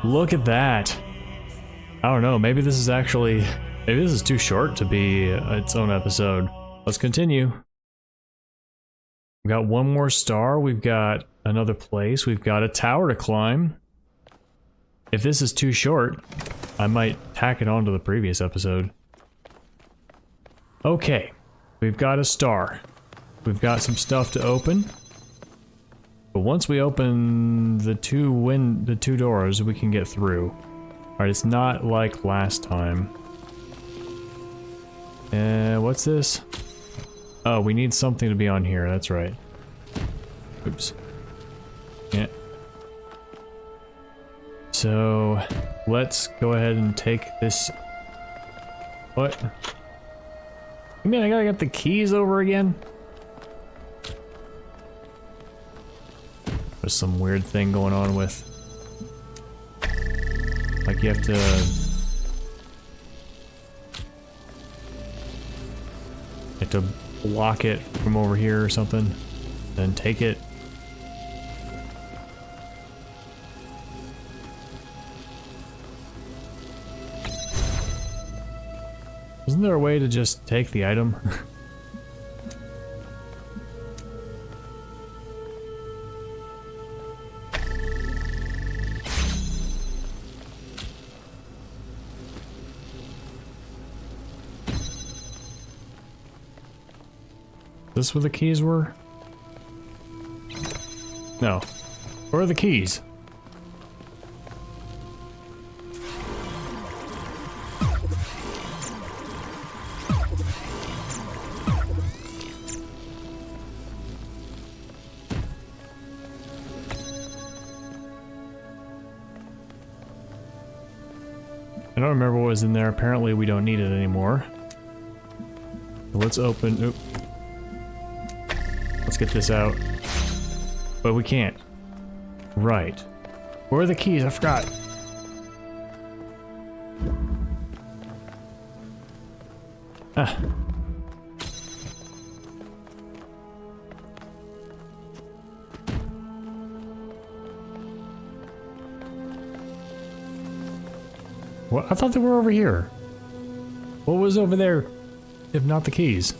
Look at that. I don't know, maybe this is actually... Maybe this is too short to be its own episode. Let's continue. We've got one more star, we've got another place, we've got a tower to climb. If this is too short, I might tack it on to the previous episode. Okay, we've got a star. We've got some stuff to open. But once we open the two doors, we can get through. Alright, it's not like last time. What's this? Oh, we need something to be on here, that's right. Oops. Yeah. So, let's go ahead and take this... What? You mean I gotta get the keys over again? There's some weird thing going on with... Like you have to... to block it from over here or something, then take it. Isn't there a way to just take the item? Is this where the keys were? No. Where are the keys? I don't remember what was in there. Apparently we don't need it anymore. So let's open... Oop. Let's get this out. But we can't. Right. Where are the keys? I forgot. Ah. What? I thought they were over here. What was over there if not the keys?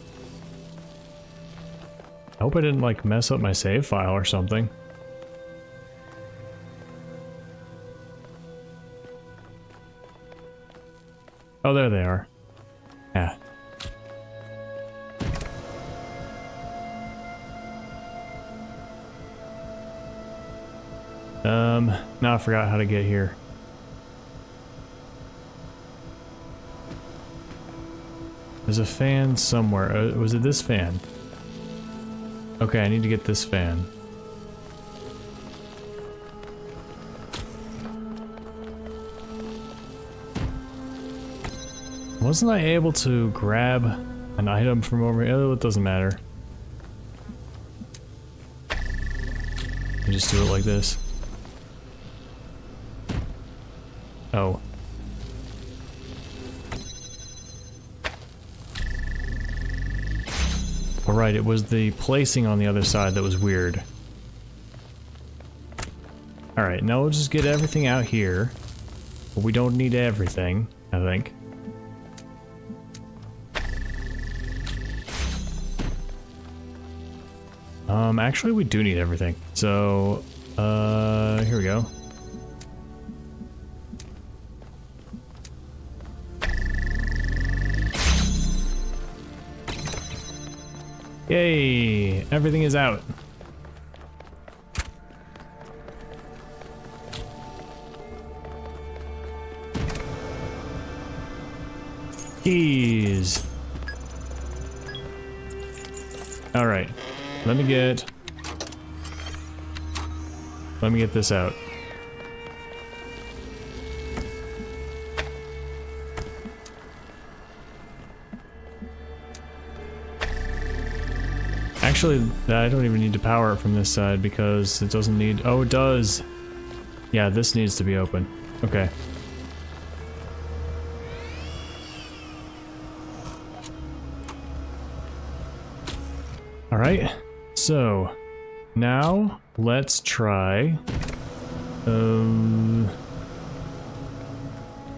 I hope I didn't, like, mess up my save file or something. Oh, there they are. Yeah. Now I forgot how to get here. There's a fan somewhere. Was it this fan? Okay, I need to get this fan. Wasn't I able to grab an item from over here? Oh, it doesn't matter. I just do it like this. Oh. Alright, it was the placing on the other side that was weird. Alright, now we'll just get everything out here. But we don't need everything, I think. Actually we do need everything. So, here we go. Yay! Everything is out. Keys. All right. Let me get this out. Actually, I don't even need to power it from this side because it doesn't need... Oh, it does! Yeah, this needs to be open. Okay. Alright, so now let's try...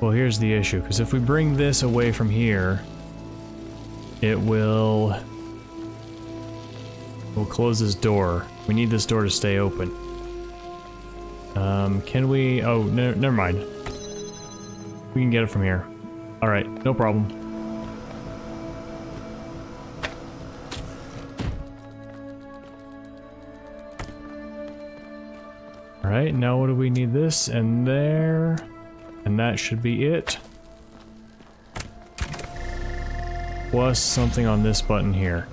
Well, here's the issue, because if we bring this away from here, it will... we'll close this door. We need this door to stay open. Can we... oh, no, never mind. We can get it from here. Alright, no problem. Alright, now what do we need? This and there. And that should be it. Plus something on this button here.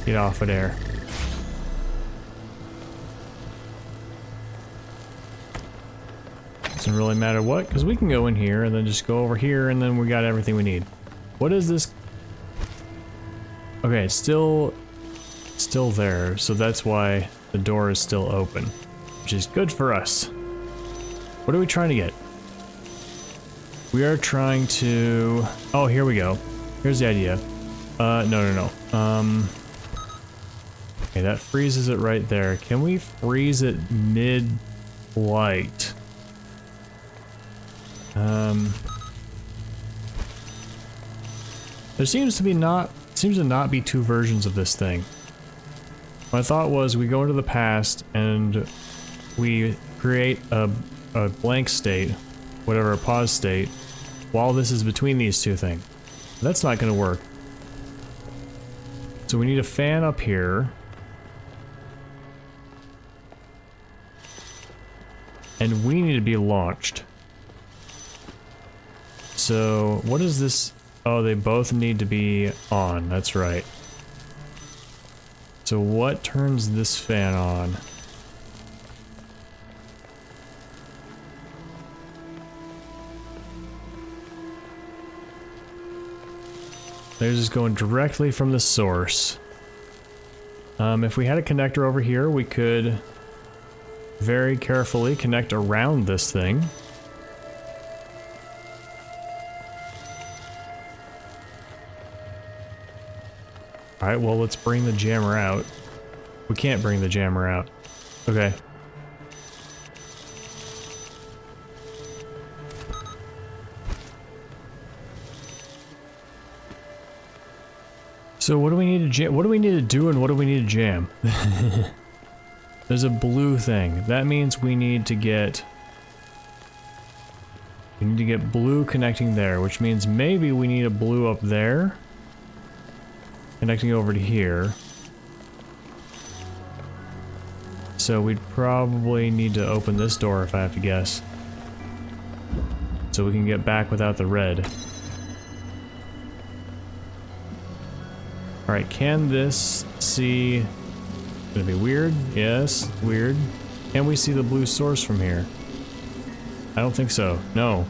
Get off of there. Doesn't really matter what, because we can go in here and then just go over here and then we got everything we need. What is this? Okay, it's still there, so that's why the door is still open, which is good for us. What are we trying to get? We are trying to... oh, here we go. Here's the idea. No. Okay, that freezes it right there. Can we freeze it mid-flight? There seems to not be two versions of this thing. My thought was we go into the past and we create a blank state, whatever, a pause state, while this is between these two things. That's not going to work. So we need a fan up here. And we need to be launched. So, what is this? Oh, they both need to be on, that's right. So what turns this fan on? They're just going directly from the source. If we had a connector over here, we could very carefully connect around this thing. Alright, well, let's bring the jammer out. We can't bring the jammer out. Okay. So what do we need to jam? What do we need to do and what do we need to jam? There's a blue thing. That means we need to get... we need to get blue connecting there, which means maybe we need a blue up there. Connecting over to here. So we'd probably need to open this door if I have to guess. So we can get back without the red. Alright, can this see... gonna be weird? Yes, weird. Can we see the blue source from here? I don't think so. No.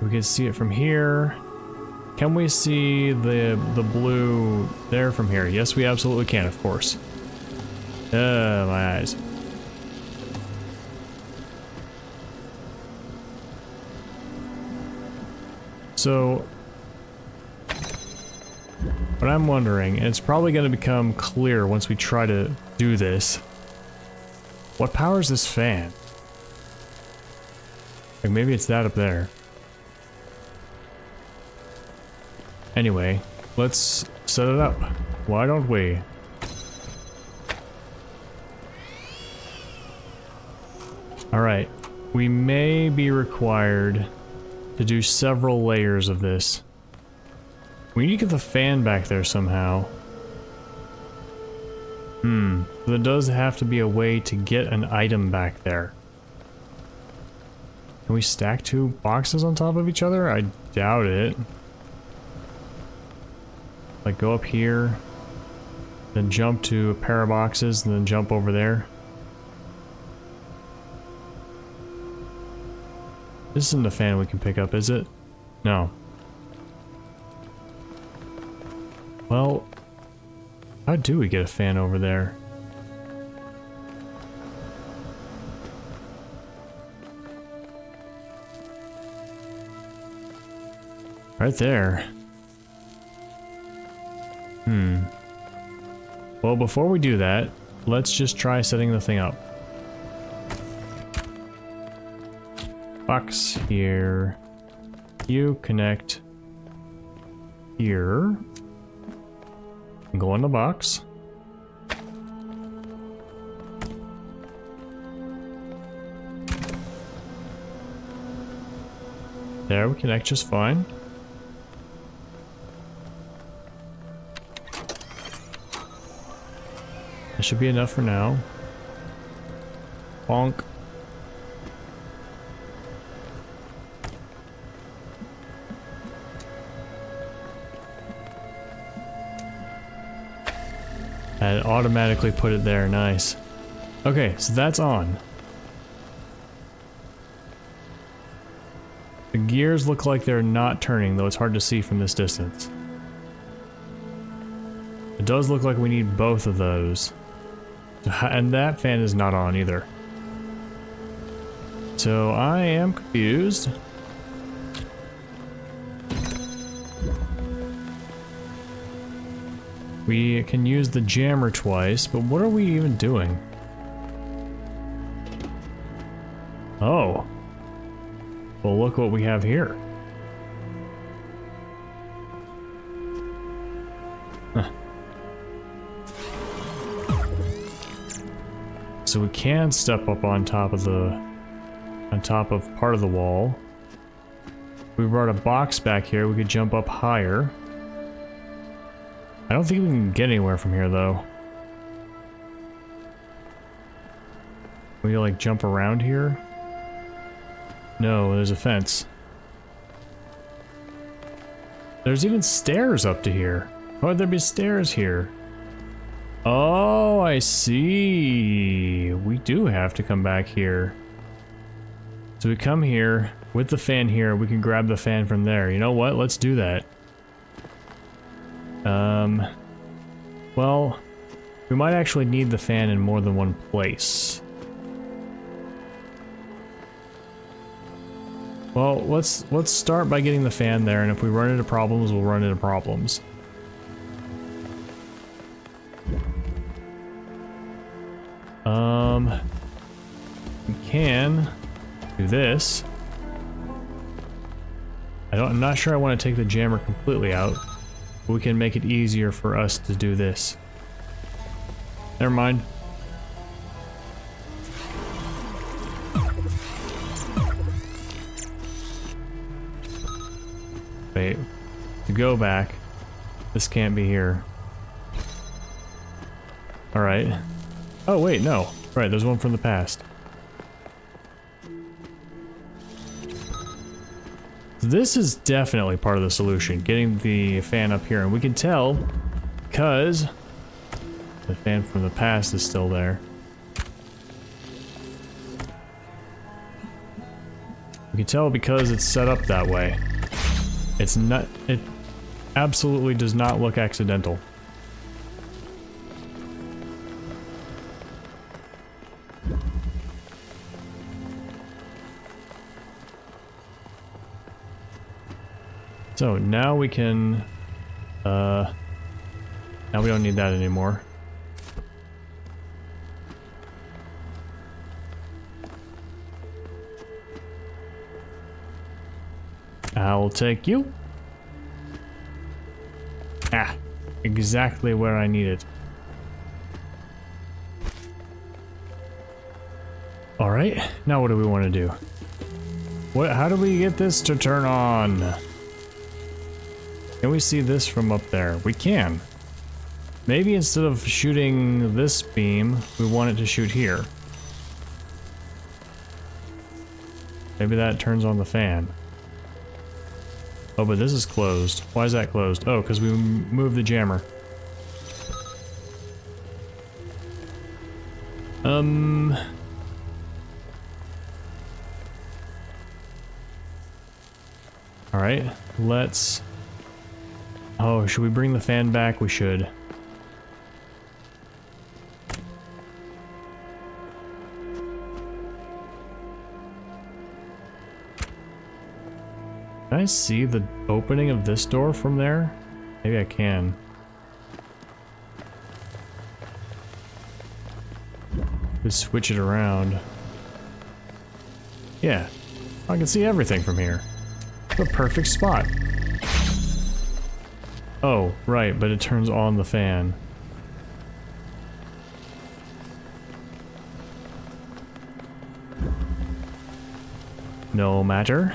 We can see it from here. Can we see the blue there from here? Yes, we absolutely can, of course. My eyes. So, what I'm wondering, and it's probably going to become clear once we try to do this, what powers this fan? Like maybe it's that up there. Anyway, let's set it up. Why don't we? Alright, we may be required to do several layers of this. We need to get the fan back there somehow. There does have to be a way to get an item back there. Can we stack two boxes on top of each other? I doubt it. Like go up here, then jump to a pair of boxes, and then jump over there. This isn't a fan we can pick up, is it? No. Well, how do we get a fan over there? Right there. Well, before we do that, let's just try setting the thing up. Box here. You connect here. Go in the box. There, we connect just fine. That should be enough for now. Bonk. And automatically put it there, nice. Okay, so that's on. The gears look like they're not turning, though it's hard to see from this distance. It does look like we need both of those. And that fan is not on either. So I am confused. We can use the jammer twice, but what are we even doing? Oh. Well, look what we have here. Huh. So we can step up on top of part of the wall. If we brought a box back here, we could jump up higher. I don't think we can get anywhere from here, though. Can we, like, jump around here? No, there's a fence. There's even stairs up to here. Why would there be stairs here? Oh, I see. We do have to come back here. So we come here with the fan here. We can grab the fan from there. You know what? Let's do that. Well, we might actually need the fan in more than one place. Well, let's start by getting the fan there, and if we run into problems, we'll run into problems. We can do this. I'm not sure I want to take the jammer completely out. We can make it easier for us to do this. Never mind. Wait. To go back, this can't be here. Alright. Oh wait, no. Right, there's one from the past. This is definitely part of the solution, getting the fan up here, and we can tell because the fan from the past is still there. We can tell because it's set up that way. It's not, it absolutely does not look accidental. So now we can, now we don't need that anymore. I'll take you. Ah, exactly where I need it. All right, now what do we want to do? How do we get this to turn on? Can we see this from up there? We can. Maybe instead of shooting this beam, we want it to shoot here. Maybe that turns on the fan. Oh, but this is closed. Why is that closed? Oh, because we moved the jammer. Alright, let's... Oh, should we bring the fan back? We should. Can I see the opening of this door from there? Maybe I can. Just switch it around. Yeah, I can see everything from here. The perfect spot. Oh, right, but it turns on the fan. No matter.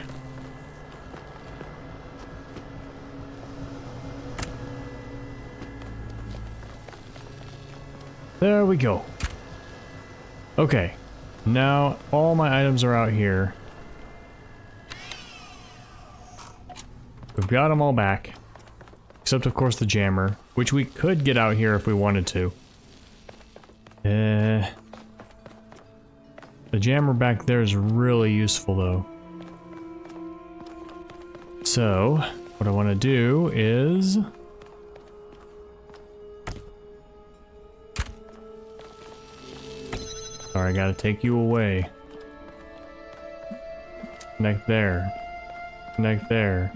There we go. Okay, now all my items are out here. We've got them all back. Except, of course, the jammer, which we could get out here if we wanted to. The jammer back there is really useful, though. So, what I want to do is... Sorry, I gotta take you away. Connect there. Connect there.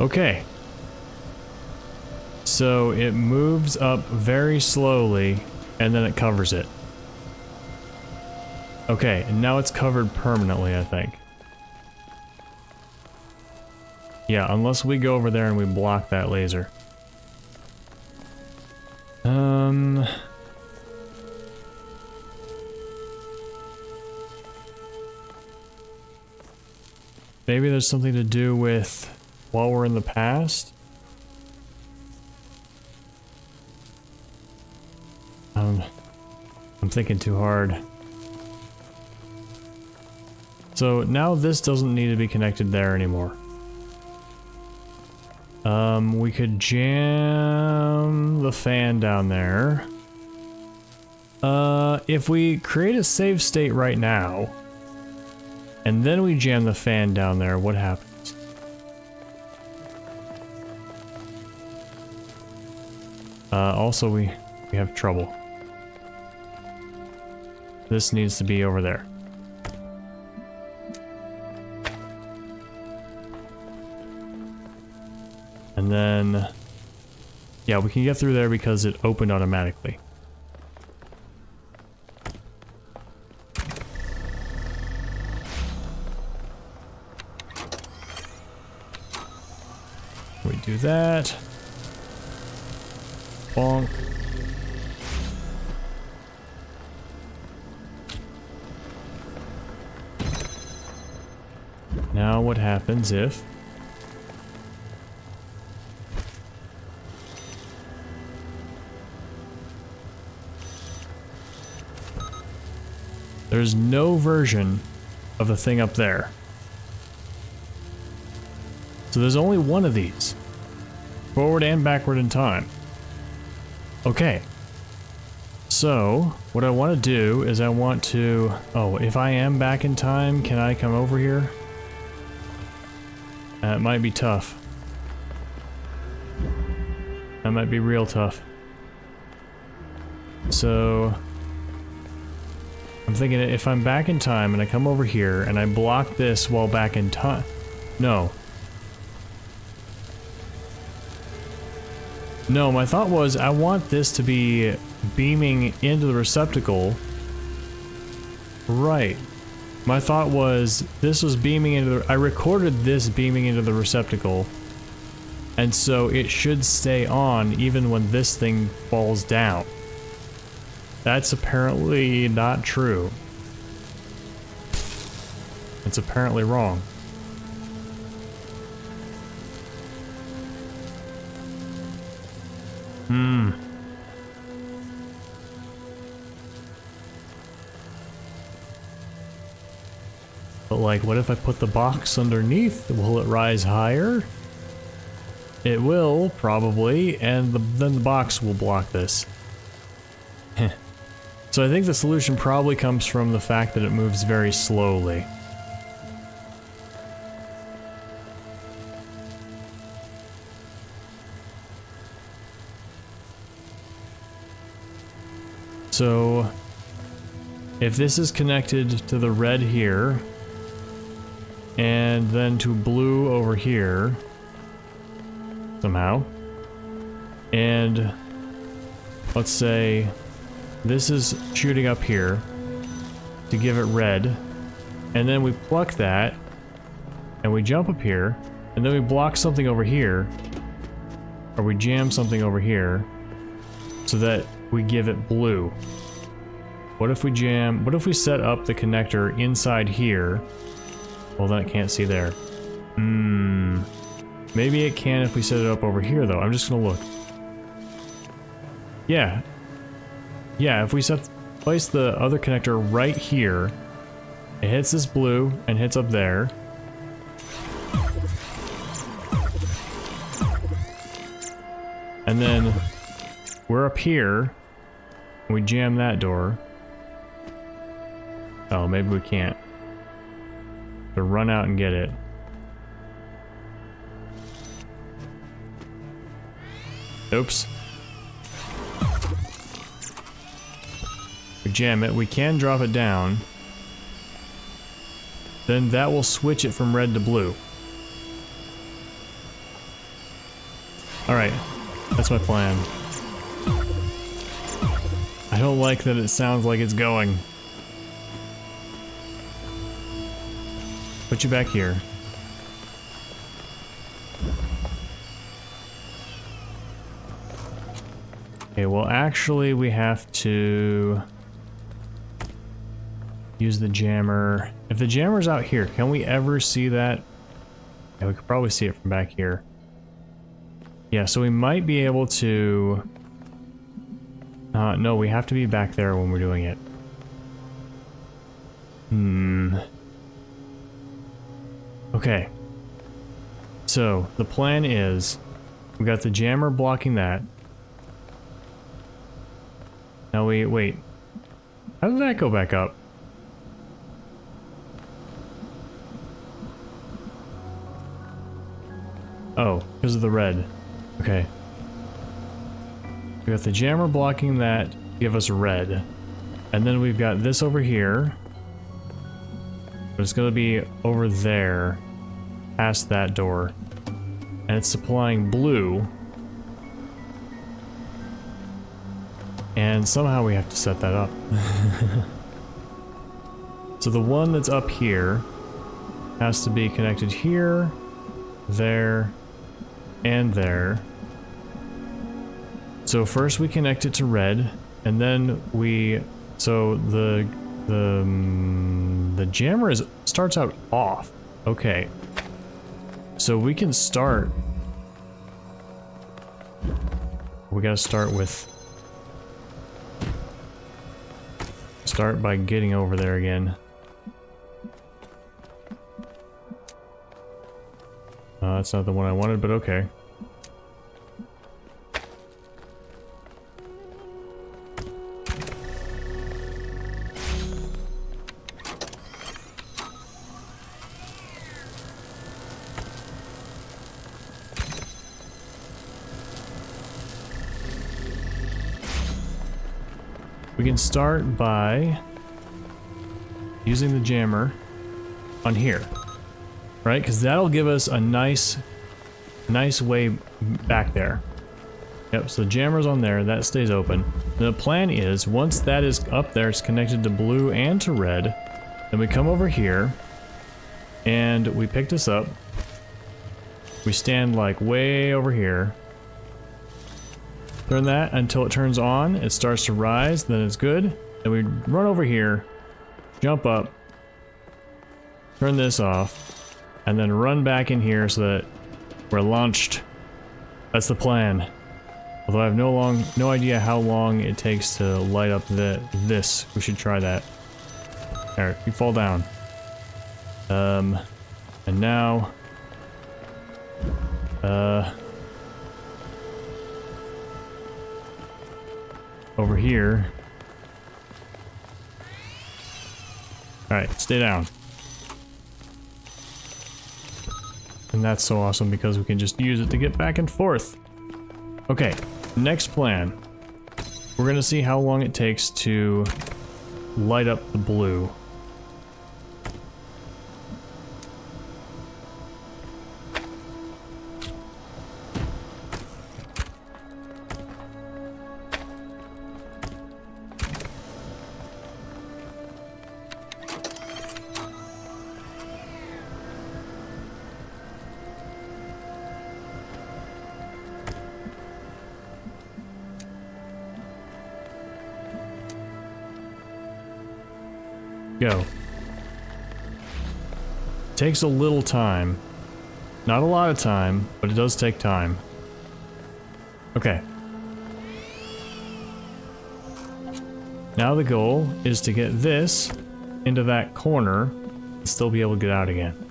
Okay. So it moves up very slowly, and then it covers it. Okay, and now it's covered permanently, I think. Yeah, unless we go over there and we block that laser. Maybe there's something to do with while we're in the past? I'm thinking too hard. So now this doesn't need to be connected there anymore. We could jam the fan down there. If we create a save state right now, and then we jam the fan down there, what happens? Also we have trouble. This needs to be over there. And then, yeah, we can get through there because it opened automatically. We do that. Bonk. Now what happens if... There's no version of the thing up there. So there's only one of these. Forward and backward in time. Okay. So, what I want to do is I want to... Oh, if I am back in time, can I come over here? It might be tough. That might be real tough. So... I'm thinking if I'm back in time and I come over here and I block this while back in time... No. No, my thought was I want this to be beaming into the receptacle. Right. My thought was this was beaming into the... I recorded this beaming into the receptacle. And so it should stay on even when this thing falls down. That's apparently not true. It's apparently wrong. But like, what if I put the box underneath? Will it rise higher? It will, probably, and then the box will block this. So I think the solution probably comes from the fact that it moves very slowly. So if this is connected to the red here, and then to blue over here, somehow, and let's say this is shooting up here to give it red, and then we pluck that, and we jump up here, and then we block something over here, or we jam something over here, so that we give it blue. What if we set up the connector inside here? Well, then it can't see there. Maybe it can if we set it up over here, though. I'm just gonna look. Yeah. Yeah, if we place the other connector right here, it hits this blue and hits up there. And then we're up here, and we jam that door. Oh, maybe we can't. So run out and get it. Oops. We jam it. We can drop it down. Then that will switch it from red to blue. Alright. That's my plan. I don't like that it sounds like it's going. Put you back here. Okay, well actually we have to use the jammer. If the jammer's out here, can we ever see that? Yeah, we could probably see it from back here. Yeah, so we might be able to... no, we have to be back there when we're doing it. Okay. So, the plan is... we got the jammer blocking that. Now wait. How did that go back up? Oh, because of the red. Okay. We got the jammer blocking that to give us red. And then we've got this over here. But it's gonna be over there. Past that door. And it's supplying blue. And somehow we have to set that up. So the one that's up here has to be connected here, there, and there. So first we connect it to red, and then we... so the jammer starts out off. Okay. So we can start... we gotta start with... start by getting over there again. That's not the one I wanted, but okay. We can start by using the jammer on here, right? Because that'll give us a nice way back there. Yep, so the jammer's on there, that stays open. The plan is, once that is up there, it's connected to blue and to red, then we come over here, and we pick this up. We stand like way over here. Turn that until it turns on, it starts to rise, then it's good. Then we run over here, jump up, turn this off, and then run back in here so that we're launched. That's the plan. Although I have no idea how long it takes to light up this. We should try that. Alright, you fall down. And now... over here. Alright, stay down. And that's so awesome because we can just use it to get back and forth. Okay, next plan. We're gonna see how long it takes to light up the blue. Go. Takes a little time. Not a lot of time, but it does take time. Okay. Now the goal is to get this into that corner and still be able to get out again.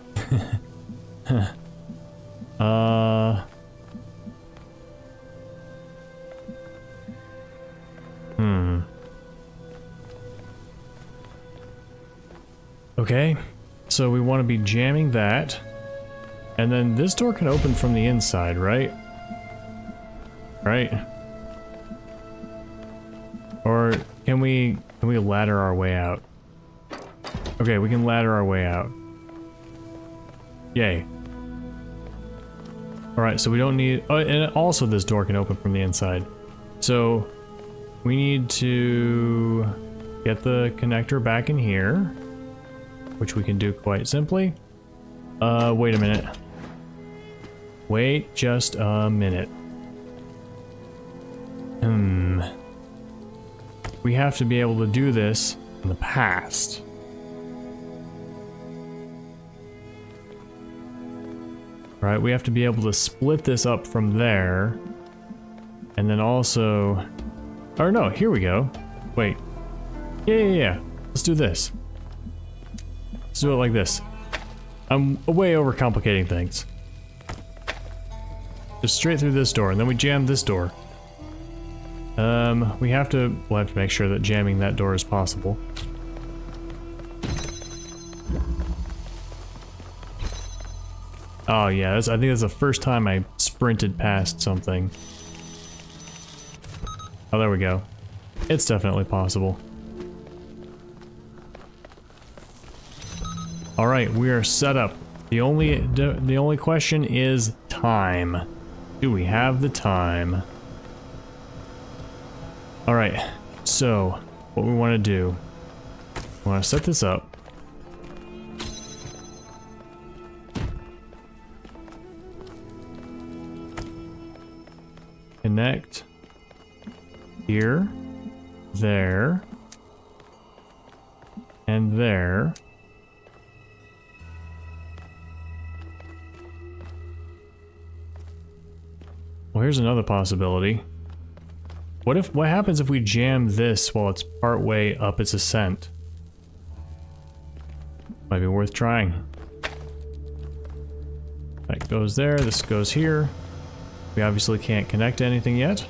Okay, so we want to be jamming that, and then this door can open from the inside, right? Right? Or can we ladder our way out? Okay, we can ladder our way out. Yay. Alright, so we don't need... Oh, and also this door can open from the inside. So, we need to get the connector back in here, which we can do quite simply. Wait a minute. Wait just a minute. We have to be able to do this in the past. Right, we have to be able to split this up from there. And then also... Or no, here we go. Wait. Yeah. Let's do this. Let's do it like this. I'm way overcomplicating things. Just straight through this door, and then we jam this door. We'll have to make sure that jamming that door is possible. Oh yeah, I think that's the first time I sprinted past something. Oh, there we go. It's definitely possible. Alright, we are set up. The only question is time. Do we have the time? Alright, so what we want to do, we want to set this up. Connect here, there, and there. Well, here's another possibility. What happens if we jam this while it's partway up its ascent? Might be worth trying. That goes there, this goes here. We obviously can't connect to anything yet.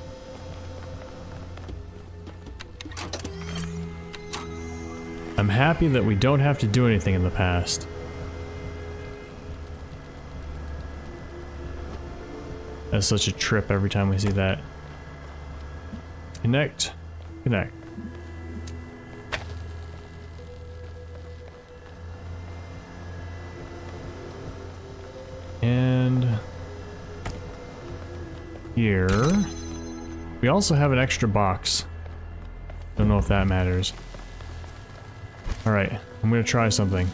I'm happy that we don't have to do anything in the past. That's such a trip every time we see that. Connect. Connect. And here we also have an extra box. Don't know if that matters. Alright, I'm gonna try something.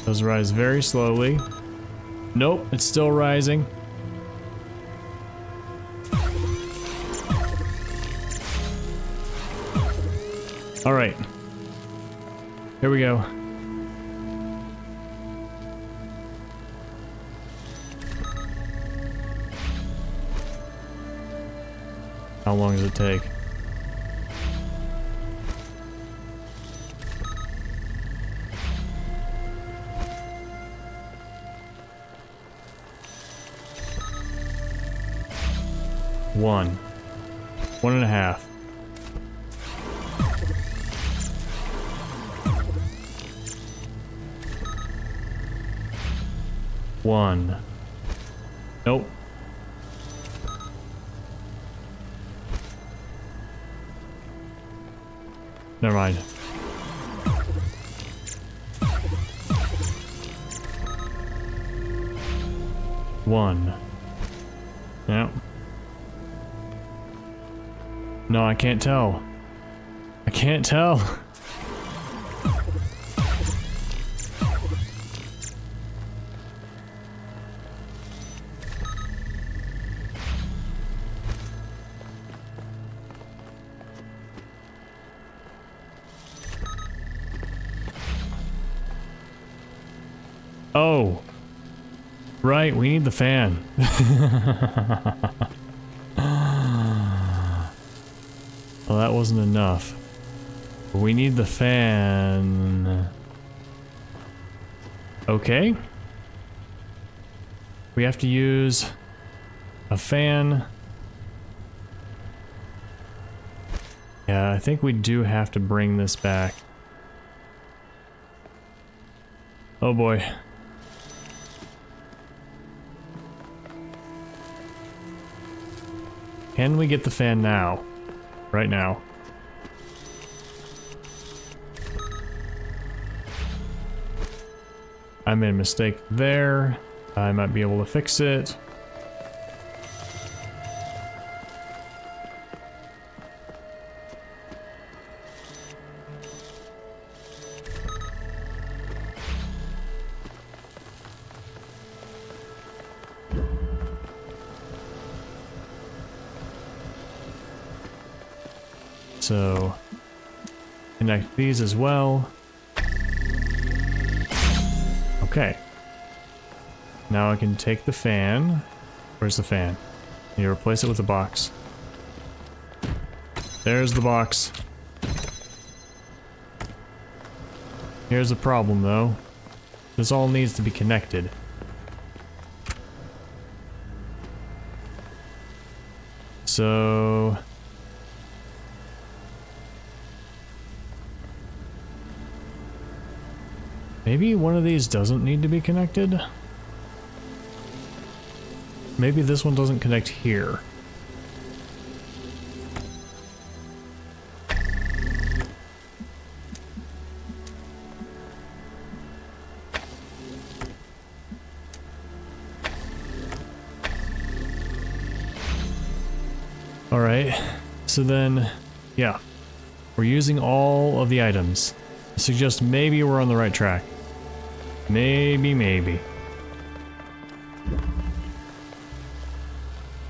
Does rise very slowly. Nope, it's still rising. Alright. Here we go. How long does it take? One and a half. One. Nope. Never mind. One. Yeah. No, I can't tell. I can't tell. Oh. Right, we need the fan. Well, that wasn't enough. But we need the fan. Okay. We have to use a fan. Yeah, I think we do have to bring this back. Oh boy. Can we get the fan now? Right now. I made a mistake there. I might be able to fix it. So, connect these as well. Okay. Now I can take the fan. Where's the fan? I need to replace it with a box. There's the box. Here's the problem though. This all needs to be connected. So... maybe one of these doesn't need to be connected? Maybe this one doesn't connect here. Alright, so then, yeah. We're using all of the items. I suggest maybe we're on the right track. Maybe.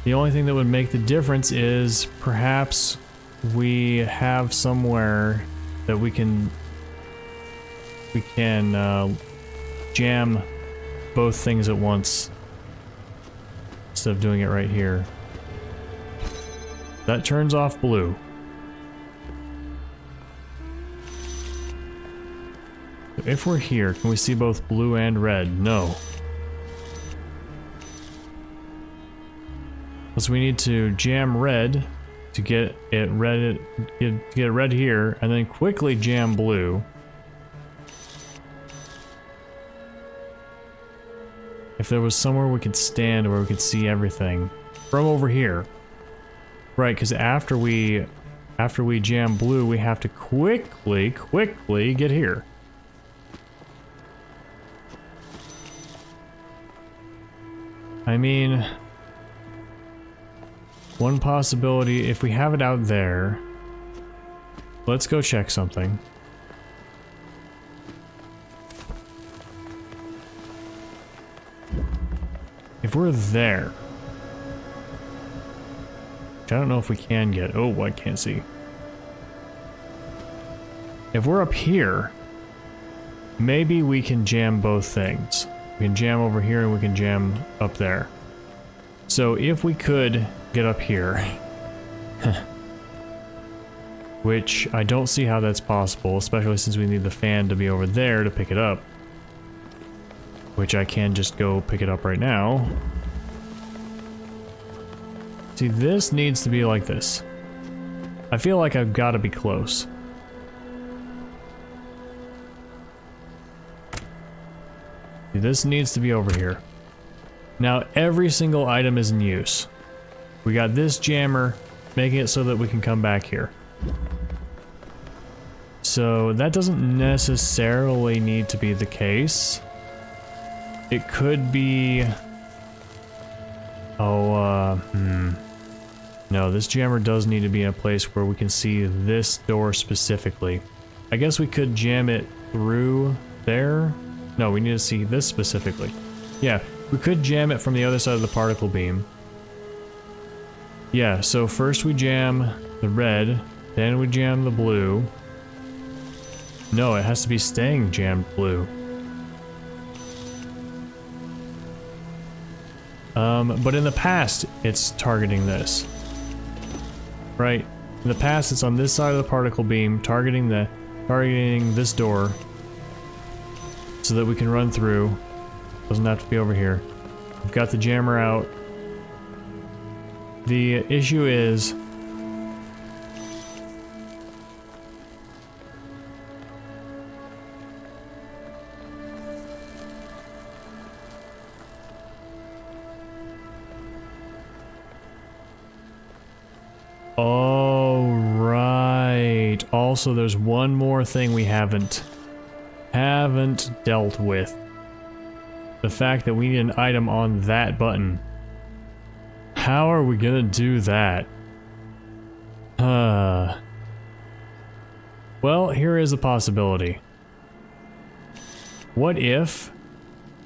The only thing that would make the difference is perhaps we have somewhere that we can jam both things at once instead of doing it right here. That turns off blue. If we're here, can we see both blue and red? No. So we need to jam red to get it red here, and then quickly jam blue. If there was somewhere we could stand where we could see everything from over here. Right, because after we jam blue, we have to quickly get here. I mean, one possibility, if we have it out there, let's go check something. If we're there, which I don't know if we can get, oh, I can't see. If we're up here, maybe we can jam both things. We can jam over here and we can jam up there. So if we could get up here, which I don't see how that's possible, especially since we need the fan to be over there to pick it up, which I can just go pick it up right now. See, this needs to be like this. I feel like I've got to be close. This needs to be over here. Now every single item is in use. We got this jammer, making it so that we can come back here. So that doesn't necessarily need to be the case. It could be... No, this jammer does need to be in a place where we can see this door specifically. I guess we could jam it through there. No, we need to see this specifically. Yeah, we could jam it from the other side of the particle beam. Yeah, so first we jam the red, then we jam the blue. No, it has to be staying jammed blue. But in the past, it's targeting this. Right? In the past, it's on this side of the particle beam, targeting this door, so that we can run through. Doesn't have to be over here. We've got the jammer out. The issue is... Oh, right. Also, there's one more thing we haven't dealt with. The fact that we need an item on that button. How are we gonna do that? Well, here is a possibility. What if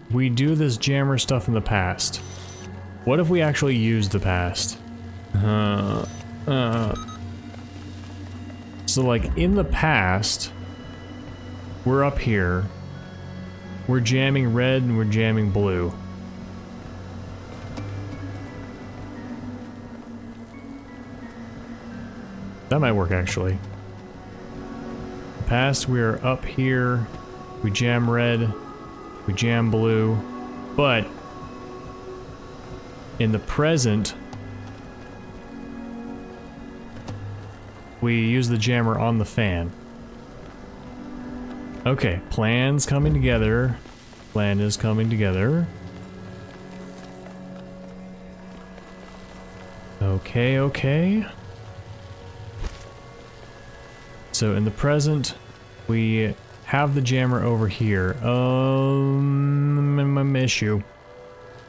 we do this jammer stuff in the past? What if we actually use the past? So like in the past, we're up here, we're jamming red and we're jamming blue. That might work actually. In the past, we're up here, we jam red, we jam blue, but in the present, we use the jammer on the fan. Okay, plan's coming together. Plan is coming together. Okay, okay. So in the present, we have the jammer over here.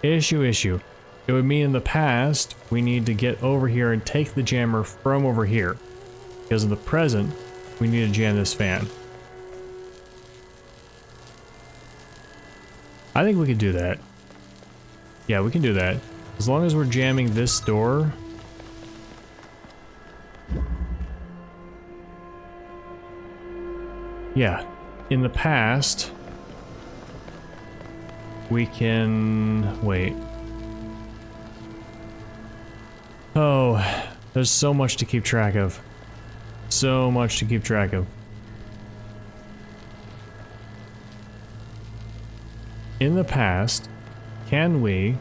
Issue. It would mean in the past, we need to get over here and take the jammer from over here. Because in the present, we need to jam this fan. I think we could do that. Yeah, we can do that. As long as we're jamming this door. Yeah, in the past, we can... wait. Oh, there's so much to keep track of. So much to keep track of. In the past, can we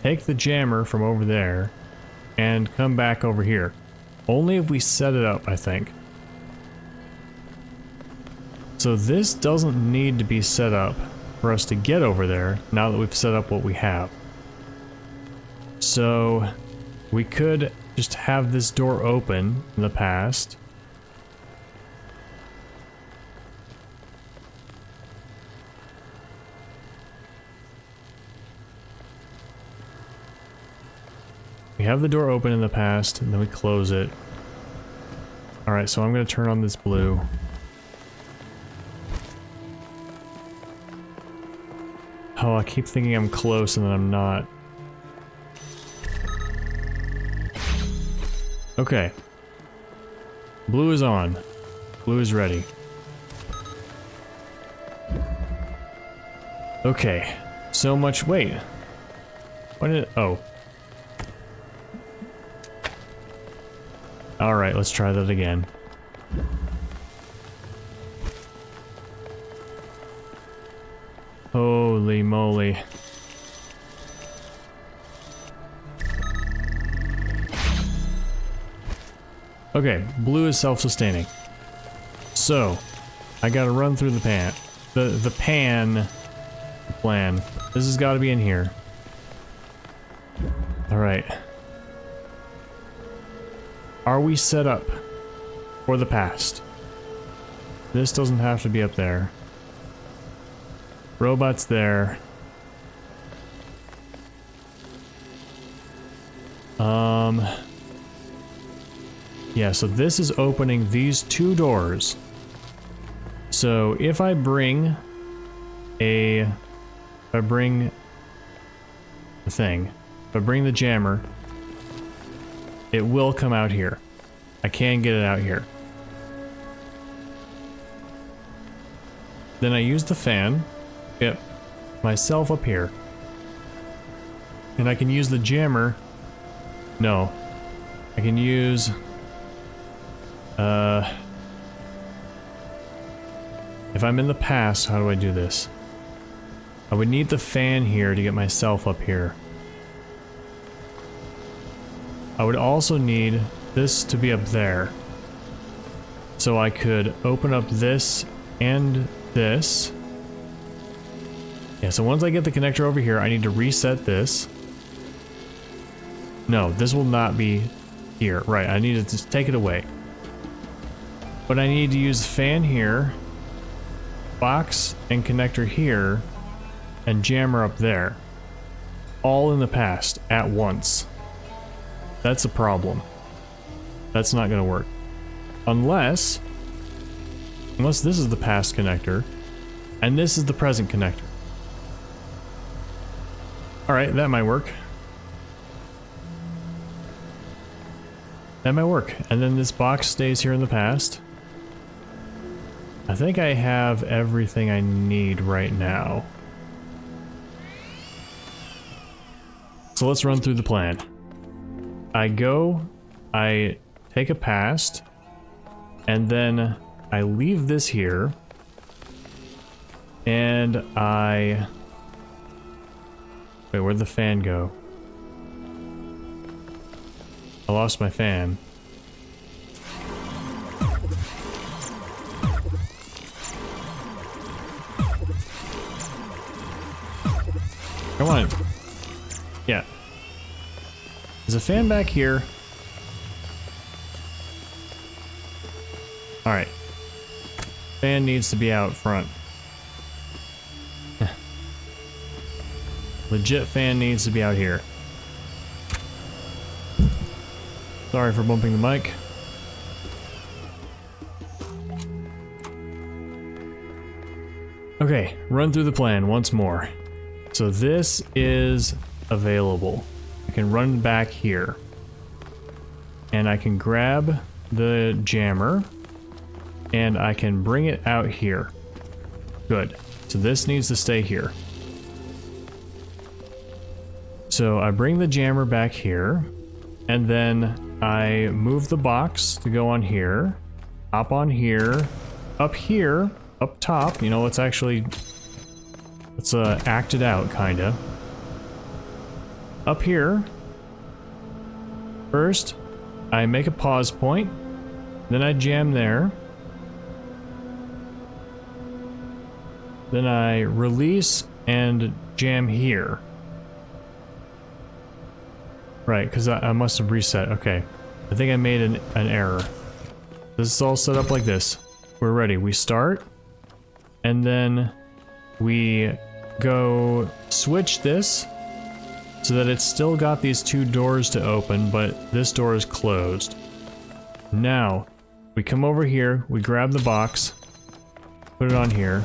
take the jammer from over there and come back over here? Only if we set it up, I think. So this doesn't need to be set up for us to get over there now that we've set up what we have. So we could just have this door open in the past. We have the door open in the past, and then we close it. Alright, so I'm going to turn on this blue. Oh, I keep thinking I'm close and then I'm not. Okay. Blue is on. Blue is ready. Okay. So much... wait. What did it... oh. Alright, let's try that again. Holy moly. Okay, blue is self-sustaining. So, I gotta run through the pan. The plan. This has gotta be in here. Alright. Are we set up for the past? This doesn't have to be up there. Robot's there. Yeah, so this is opening these two doors. So if I bring the jammer, it will come out here. I can get it out here. Then I use the fan, get myself up here. And I can use the jammer. No. I can use... if I'm in the past, how do I do this? I would need the fan here to get myself up here. I would also need this to be up there. So I could open up this and this. Yeah, so once I get the connector over here, I need to reset this. No, this will not be here. Right, I need to just take it away. But I need to use the fan here, box and connector here, and jammer up there. All in the past, at once. That's a problem. That's not gonna work. Unless this is the past connector, and this is the present connector. Alright, that might work. That might work. And then this box stays here in the past. I think I have everything I need right now. So let's run through the plan. I take a past, and then I leave this here, and wait, where'd the fan go? I lost my fan. Come on. Yeah. There's a fan back here. Alright. Fan needs to be out front. Legit fan needs to be out here. Sorry for bumping the mic. Okay, run through the plan once more. So this is available. I can run back here. And I can grab the jammer. And I can bring it out here. Good. So this needs to stay here. So I bring the jammer back here. And then I move the box to go on here. Hop on here. Up here. Up top. You know, it's actually... It's acted out, kinda. Up here. First, I make a pause point. Then I jam there. Then I release and jam here. Right, because I must have reset. Okay. I think I made an error. This is all set up like this. We're ready. We start. And then we go switch this so that it's still got these two doors to open, but this door is closed. Now, we come over here, we grab the box, put it on here,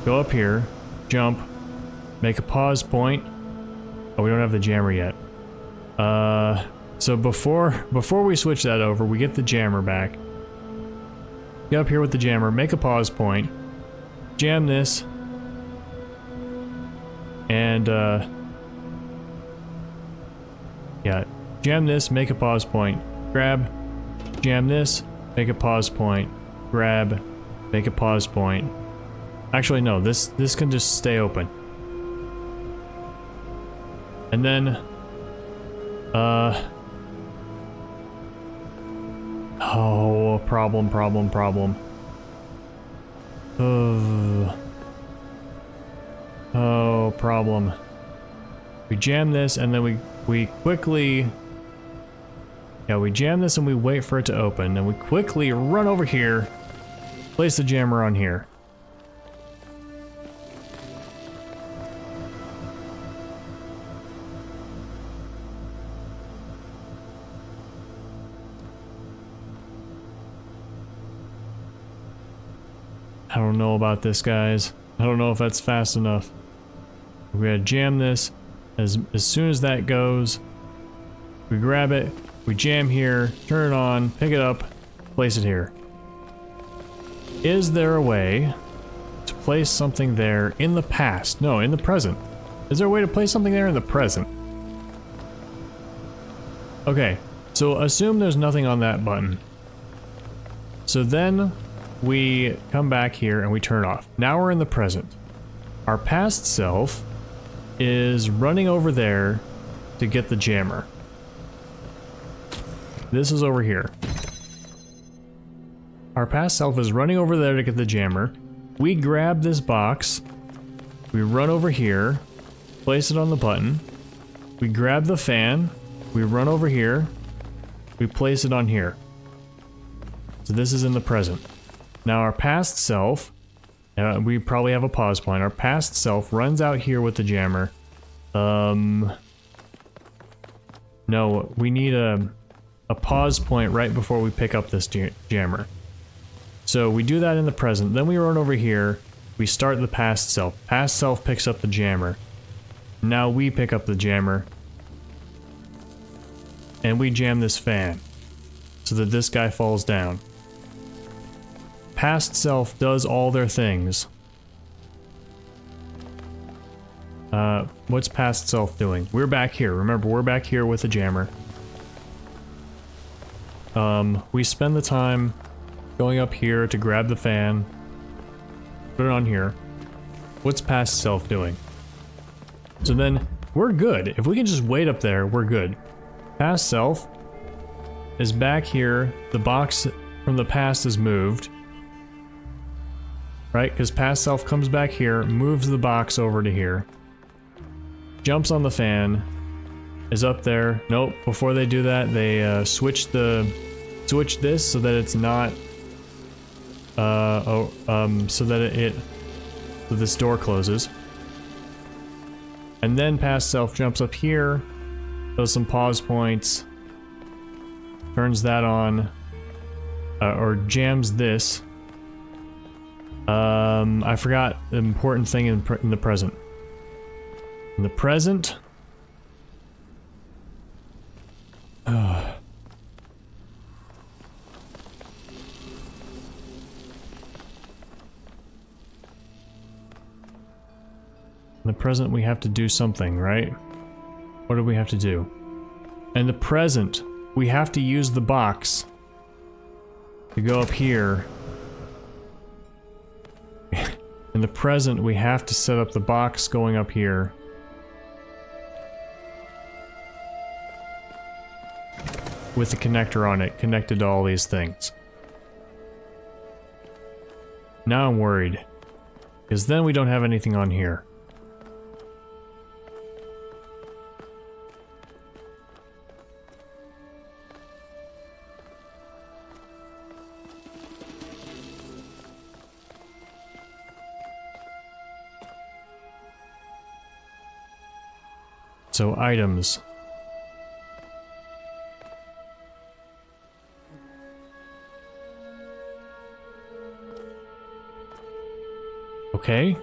go up here, jump, make a pause point. Oh, we don't have the jammer yet. So before we switch that over, we get the jammer back. Get up here with the jammer, make a pause point, jam this, and yeah, jam this, make a pause point, grab, jam this, make a pause point, grab, make a pause point. Actually, no, this can just stay open. And then, oh, problem. Oh, problem. We jam this and then we quickly... Yeah, we jam this and we wait for it to open. And we quickly run over here, place the jammer on here. I don't know about this, guys. I don't know if that's fast enough. We're gonna jam this. As soon as that goes, we grab it, we jam here, turn it on, pick it up, place it here. Is there a way to place something there in the past? No, in the present. Is there a way to place something there in the present? Okay, so assume there's nothing on that button. So then we come back here and we turn it off. Now we're in the present. Our past self is running over there to get the jammer. This is over here. Our past self is running over there to get the jammer. We grab this box. We run over here, place it on the button. We grab the fan. We run over here. We place it on here. So this is in the present. Now our past self, we probably have a pause point. Our past self runs out here with the jammer. No, we need a pause point right before we pick up this jammer. So we do that in the present, then we run over here, we start the past self. Past self picks up the jammer. Now we pick up the jammer. And we jam this fan so that this guy falls down. Past self does all their things. What's past self doing? We're back here. Remember, we're back here with the jammer. We spend the time going up here to grab the fan, put it on here. What's past self doing? So then, we're good. If we can just wait up there, we're good. Past self is back here. The box from the past is moved. Right? Because past self comes back here, moves the box over to here. Jumps on the fan. Is up there. Nope. Before they do that, they switch this so that it's not... so that so this door closes. And then past self jumps up here, does some pause points, turns that on, or jams this. I forgot the important thing in the present. In the present... In the present we have to do something, right? What do we have to do? In the present, we have to use the box to go up here. In the present, we have to set up the box going up here. With the connector on it, connected to all these things. Now I'm worried. Because then we don't have anything on here. So, items. Okay.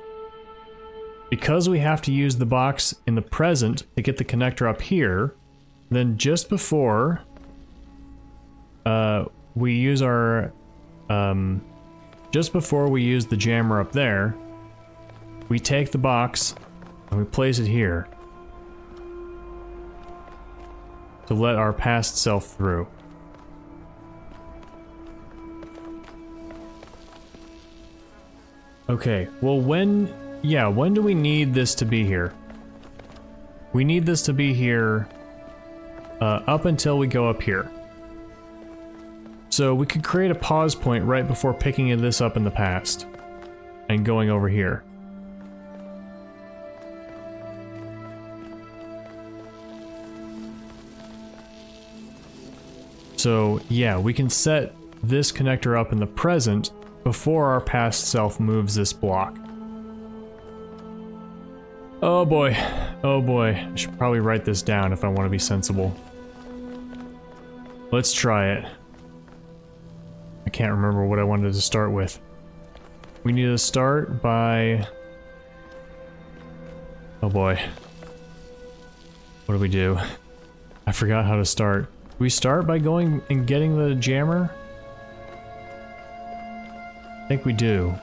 Because we have to use the box in the present to get the connector up here, then just before we use our just before we use the jammer up there, we take the box and we place it here to let our past self through. Okay, well when do we need this to be here? We need this to be here up until we go up here. So we could create a pause point right before picking this up in the past and, and going over here. So yeah, we can set this connector up in the present before our past self moves this block. Oh boy. Oh boy. I should probably write this down if I want to be sensible. Let's try it. I can't remember what I wanted to start with. We need to start by... Oh boy. What do we do? I forgot how to start. Do we start by going and getting the jammer? I think we do.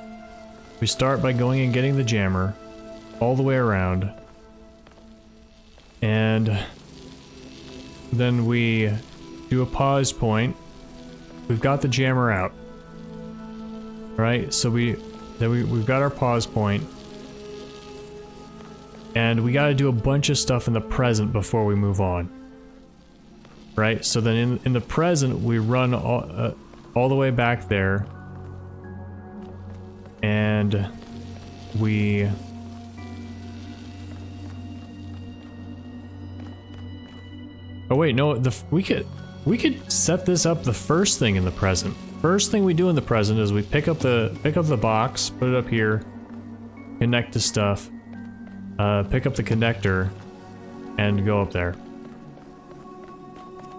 We start by going and getting the jammer all the way around. And then we do a pause point. We've got the jammer out. Right? So we've got our pause point. And we gotta do a bunch of stuff in the present before we move on. Right? So then in the present, we run all the way back there. And we... Oh wait, no, we could set this up the first thing in the present. First thing we do in the present is we pick up the box, put it up here, connect to stuff, pick up the connector, and go up there.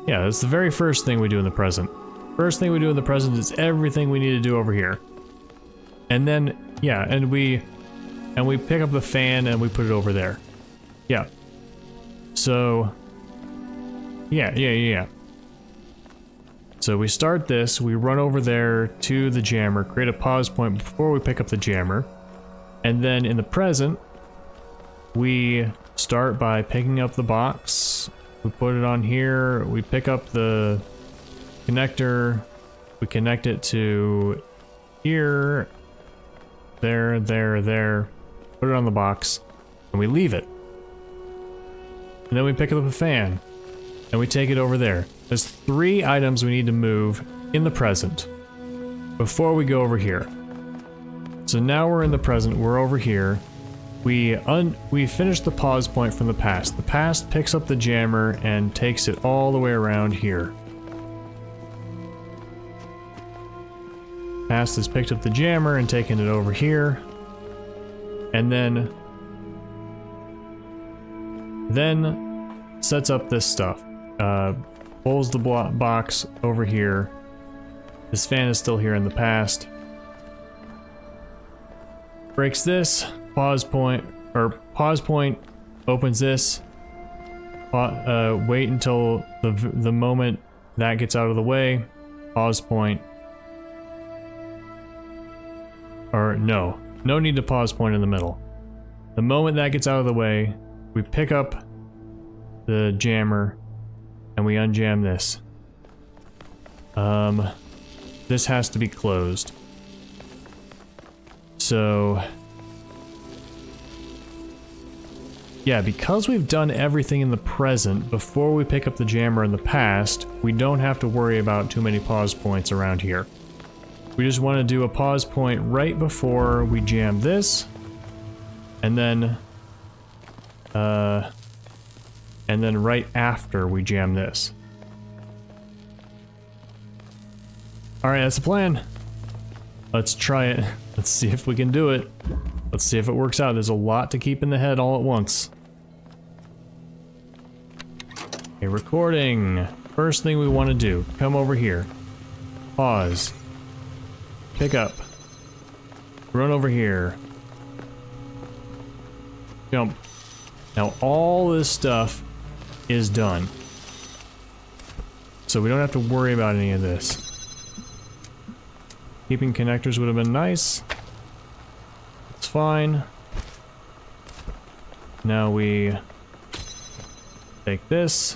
Yeah, that's the very first thing we do in the present. First thing we do in the present is everything we need to do over here. And then, yeah, and we pick up the fan and we put it over there. Yeah. So, yeah. So we start this, we run over there to the jammer, create a pause point before we pick up the jammer. And then in the present, we start by picking up the box. We put it on here, we pick up the connector, we connect it to here, there, put it on the box, and we leave it. And then we pick up a fan, and we take it over there. There's 3 items we need to move in the present before we go over here. So now we're in the present, we're over here. We finish the pause point from the past. The past picks up the jammer and takes it all the way around here. Past has picked up the jammer and taken it over here. And then sets up this stuff. Pulls the box over here. This fan is still here in the past. Breaks this. Pause point, opens this. Wait until the moment that gets out of the way. Pause point. Or no need to pause point in the middle. The moment that gets out of the way, we pick up the jammer and we unjam this. This has to be closed. So... yeah, because we've done everything in the present before we pick up the jammer in the past, we don't have to worry about too many pause points around here. We just want to do a pause point right before we jam this, and then right after we jam this. Alright, that's the plan. Let's try it. Let's see if we can do it. Let's see if it works out. There's a lot to keep in the head all at once. Okay, recording. First thing we want to do, come over here. Pause. Pick up. Run over here. Jump. Now all this stuff is done. So we don't have to worry about any of this. Keeping connectors would have been nice. It's fine. Now we take this,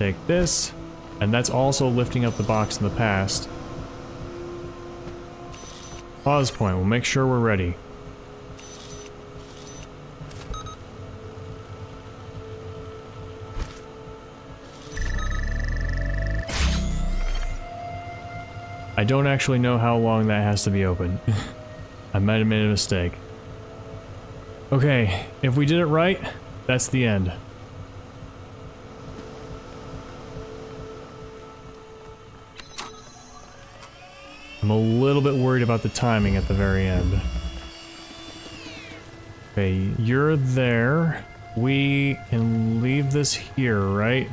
and that's also lifting up the box in the past. Pause point, we'll make sure we're ready. I don't actually know how long that has to be open. I might have made a mistake. Okay, if we did it right, that's the end. I'm a little bit worried about the timing at the very end. Okay, you're there. We can leave this here, right?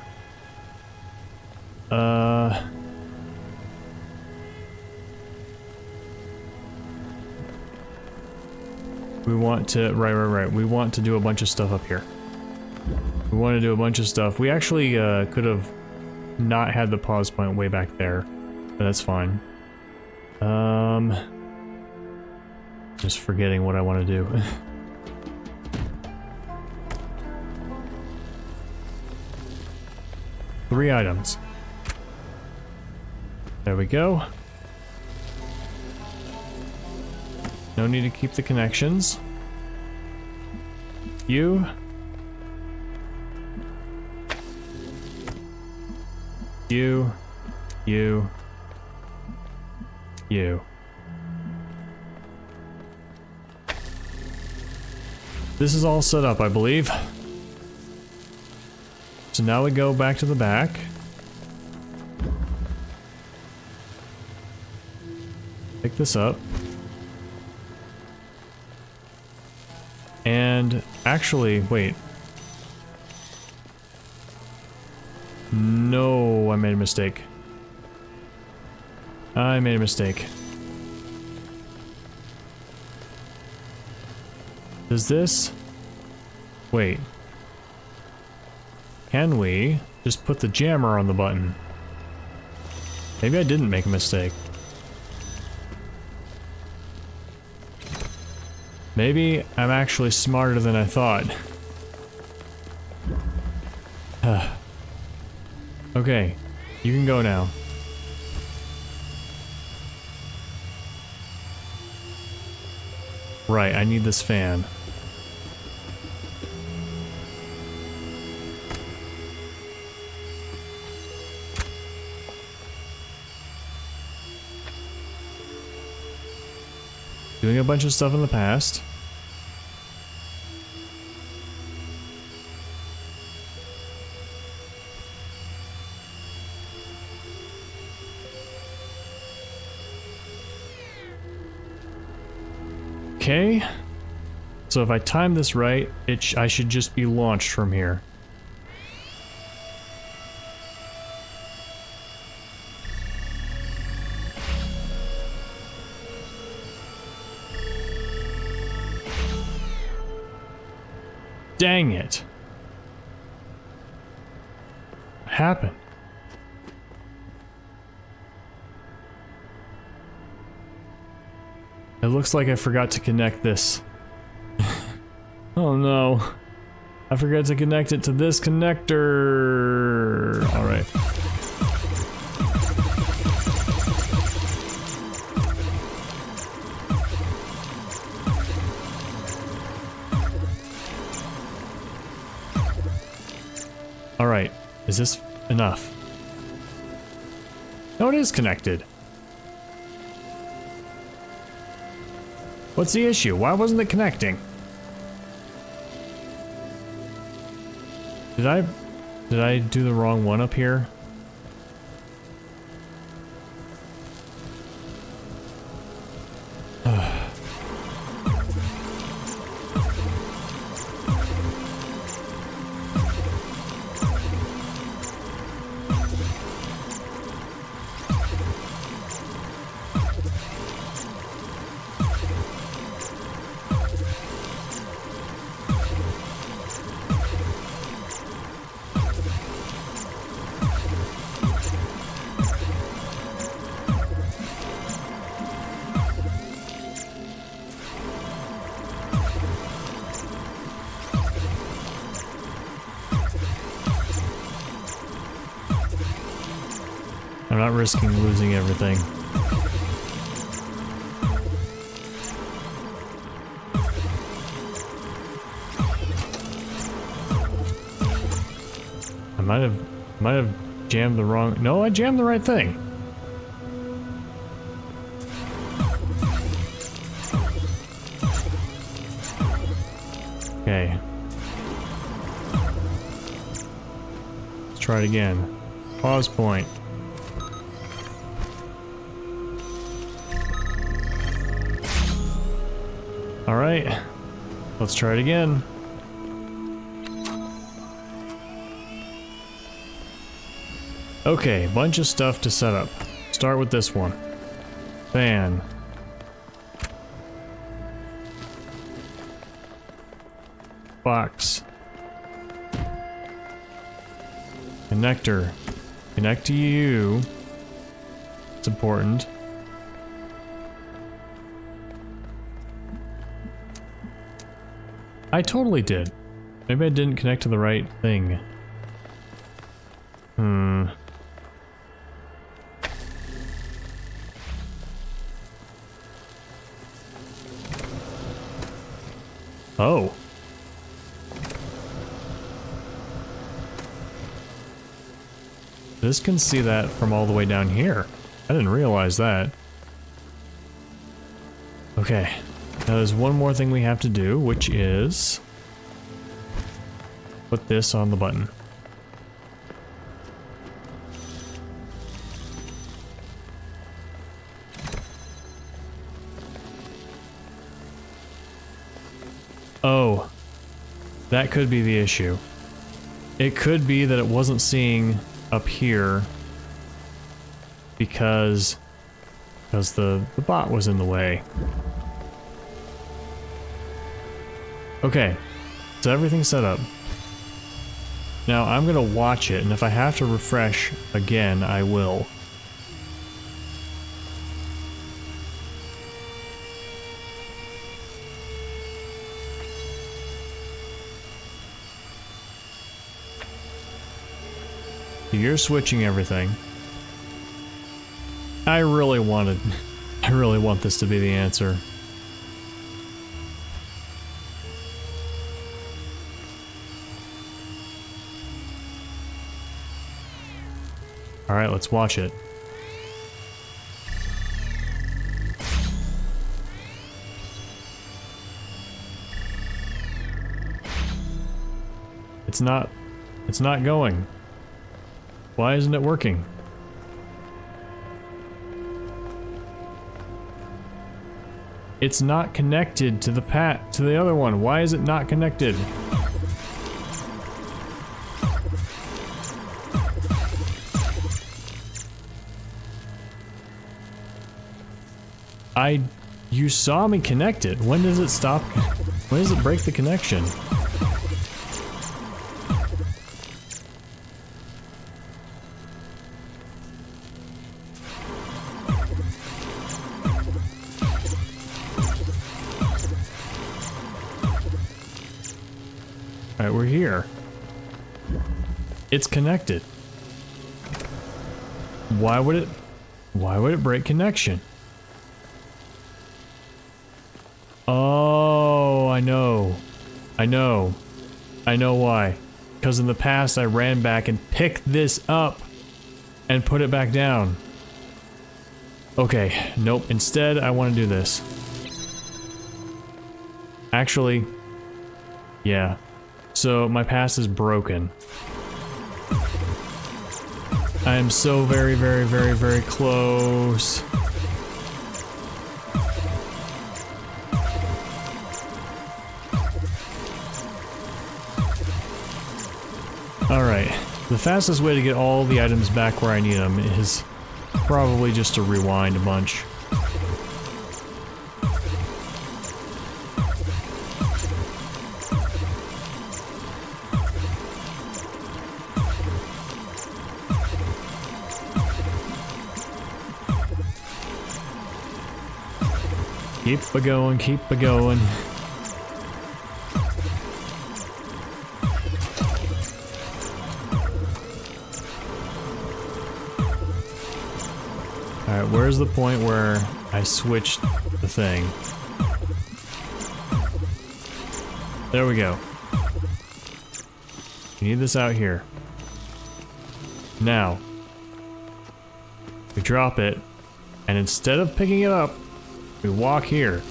We want to, right. We want to do a bunch of stuff up here. We want to do a bunch of stuff. We actually could have not had the pause point way back there, but that's fine. Just forgetting what I want to do. Three items. There we go. No need to keep the connections. You. You. You. You. This is all set up, I believe. So now we go back to the back. Pick this up. And actually, wait. No, I made a mistake. I made a mistake. Does this... Wait. Can we just put the jammer on the button? Maybe I didn't make a mistake. Maybe I'm actually smarter than I thought. Okay, you can go now. Right, I need this fan. Doing a bunch of stuff in the past. Okay. So if I time this right, I should just be launched from here. Dang it. What happened? It looks like I forgot to connect this. Oh no. I forgot to connect it to this connector. Alright. Alright, is this enough? No, it is connected. What's the issue? Why wasn't it connecting? Did I do the wrong one up here? I'm not risking losing everything. I might have jammed the wrong... No, I jammed the right thing. Okay. Let's try it again. Pause point. Alright, let's try it again. Okay, bunch of stuff to set up. Start with this one. Fan. Box. Connector. Connect to you. It's important. I totally did. Maybe I didn't connect to the right thing. Oh. This can see that from all the way down here. I didn't realize that. Okay. Now there's one more thing we have to do, which is put this on the button. Oh, that could be the issue. It could be that it wasn't seeing up here because the bot was in the way. Okay, so everything's set up. Now I'm gonna watch it, and if I have to refresh again, I will. You're switching everything. I really want this to be the answer. Alright, let's watch it. It's not going. Why isn't it working? It's not connected to the other one. Why is it not connected? You saw me connect it. When does it stop? When does it break the connection? Alright, we're here. It's connected. Why would it break connection? Oh, I know why. Because in the past I ran back and picked this up and put it back down. Okay, nope. Instead, I want to do this. Actually, yeah. So my pass is broken. I am so very, very, very, very close. Alright, the fastest way to get all the items back where I need them is probably just to rewind a bunch. Keep a going, keep a going. Alright, where's the point where I switched the thing? There we go. We need this out here. Now, we drop it, and instead of picking it up, we walk here.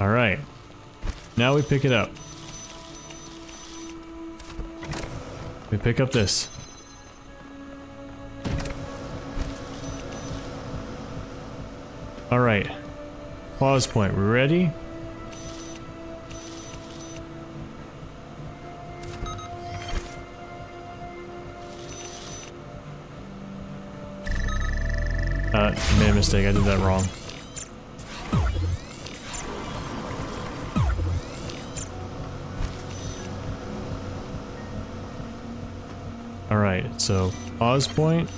Alright. Now we pick it up. We pick up this. Alright. Pause point. We ready? I made a mistake. I did that wrong. Alright, so pause point.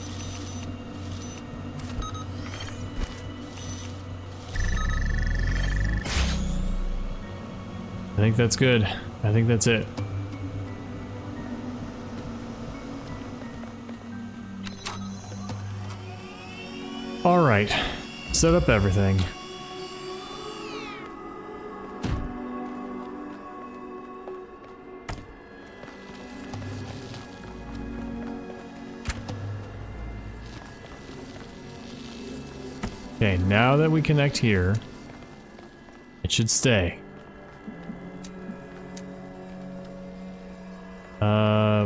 I think that's good. I think that's it. Alright, set up everything. Okay, now that we connect here, it should stay.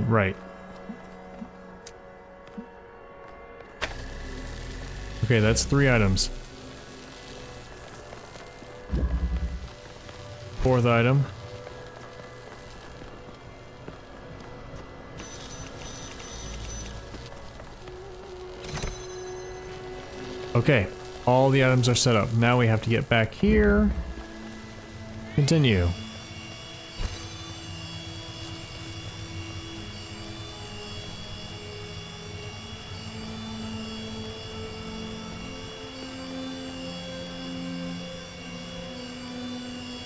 Right. Okay, that's 3 items. 4th item. Okay, all the items are set up. Now we have to get back here. Continue.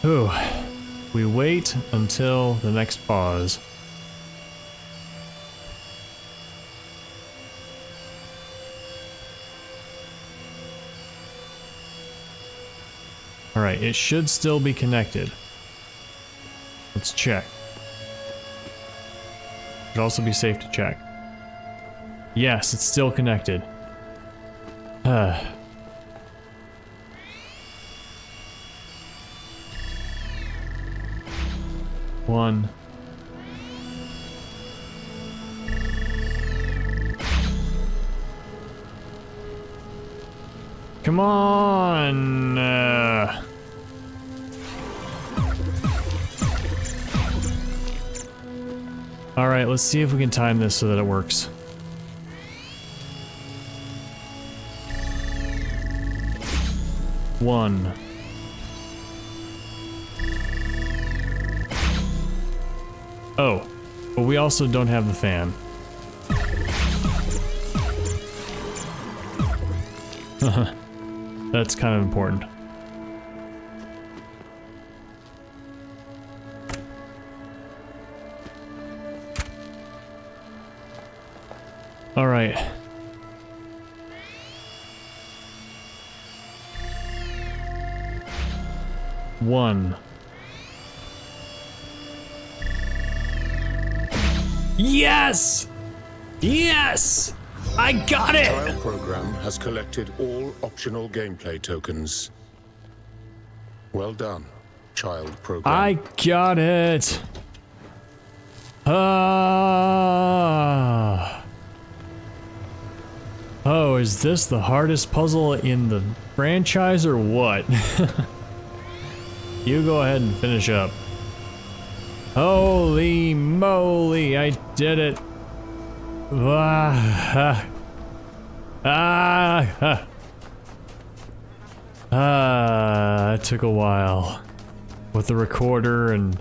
Ooh. We wait until the next pause. Alright, it should still be connected. Let's check. Should also be safe to check. Yes, it's still connected. One. Come on! Alright, let's see if we can time this so that it works. One. Oh, but we also don't have the fan. That's kind of important. All right. One. Yes! Yes! I got it! The trial program has collected all optional gameplay tokens. Well done, child program. I got it! Oh, is this the hardest puzzle in the franchise or what? You go ahead and finish up. Holy moly, I did it. It took a while with the recorder and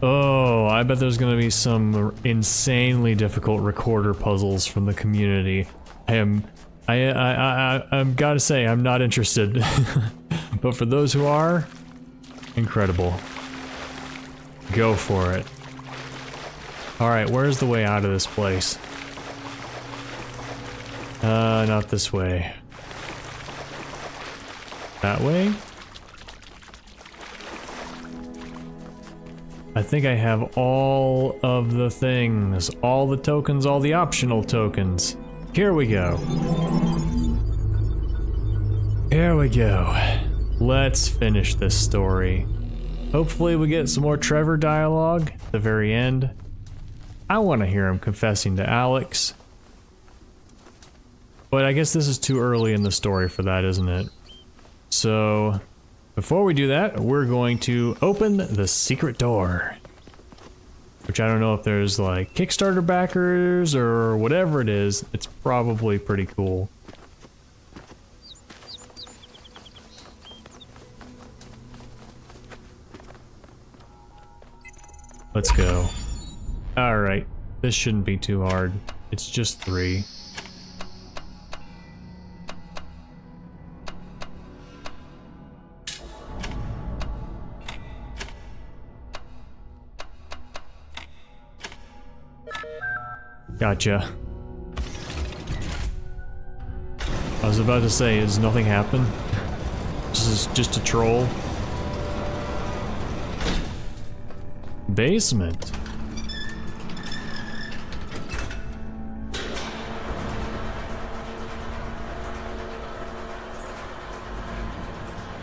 oh, I bet there's gonna be some insanely difficult recorder puzzles from the community. I'm gotta say, I'm not interested. But for those who are, incredible. Go for it. Alright, where's the way out of this place? Not this way. That way? I think I have all of the things. All the tokens, all the optional tokens. Here we go. Here we go. Let's finish this story. Hopefully we get some more Trevor dialogue at the very end. I want to hear him confessing to Alex. But I guess this is too early in the story for that, isn't it? So before we do that, we're going to open the secret door. Which I don't know if there's like Kickstarter backers or whatever it is. It's probably pretty cool. Let's go. Alright, this shouldn't be too hard. It's just 3. Gotcha. I was about to say, does nothing happen? This is just a troll. Basement.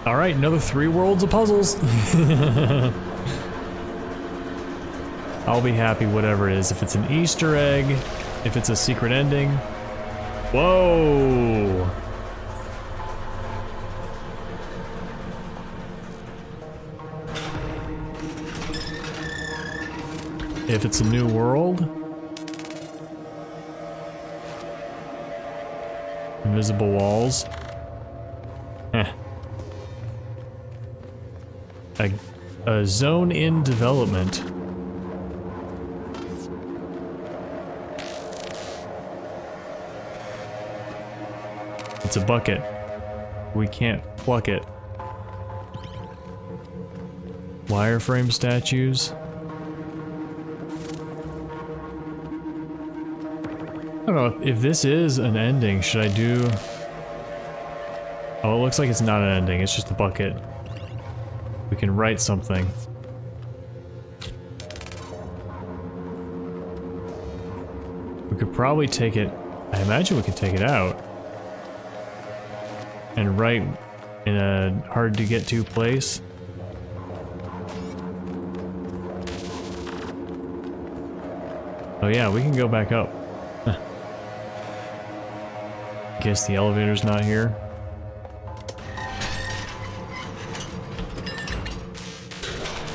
Alright, another 3 worlds of puzzles. I'll be happy whatever it is. If it's an Easter egg, if it's a secret ending. Whoa! If it's a new world. Invisible walls. Heh. A zone in development. It's a bucket. We can't pluck it. Wireframe statues. I don't know if this is an ending. Should I do... Oh, it looks like it's not an ending. It's just a bucket. We can write something. We could probably take it... I imagine we could take it out. And write in a hard to get to place. Oh yeah, we can go back up. Guess the elevator's not here.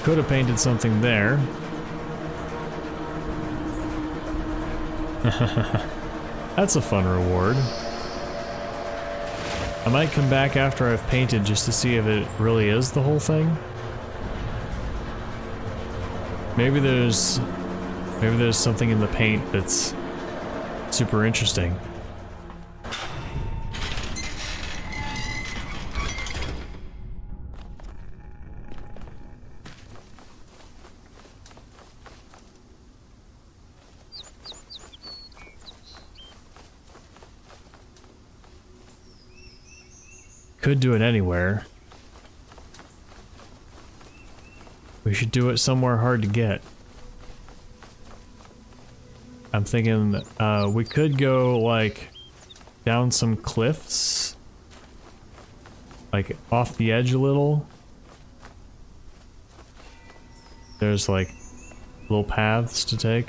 Could have painted something there. That's a fun reward. I might come back after I've painted just to see if it really is the whole thing. Maybe there's something in the paint that's super interesting. Could do it anywhere. We should do it somewhere hard to get. I'm thinking we could go like down some cliffs, like off the edge a little. There's like little paths to take.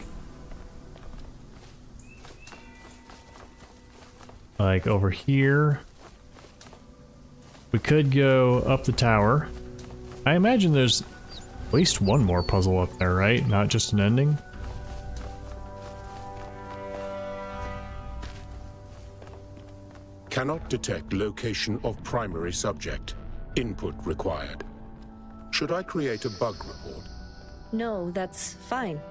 Like over here. We could go up the tower. I imagine there's at least one more puzzle up there, right? Not just an ending. Cannot detect location of primary subject. Input required. Should I create a bug report? No, that's fine.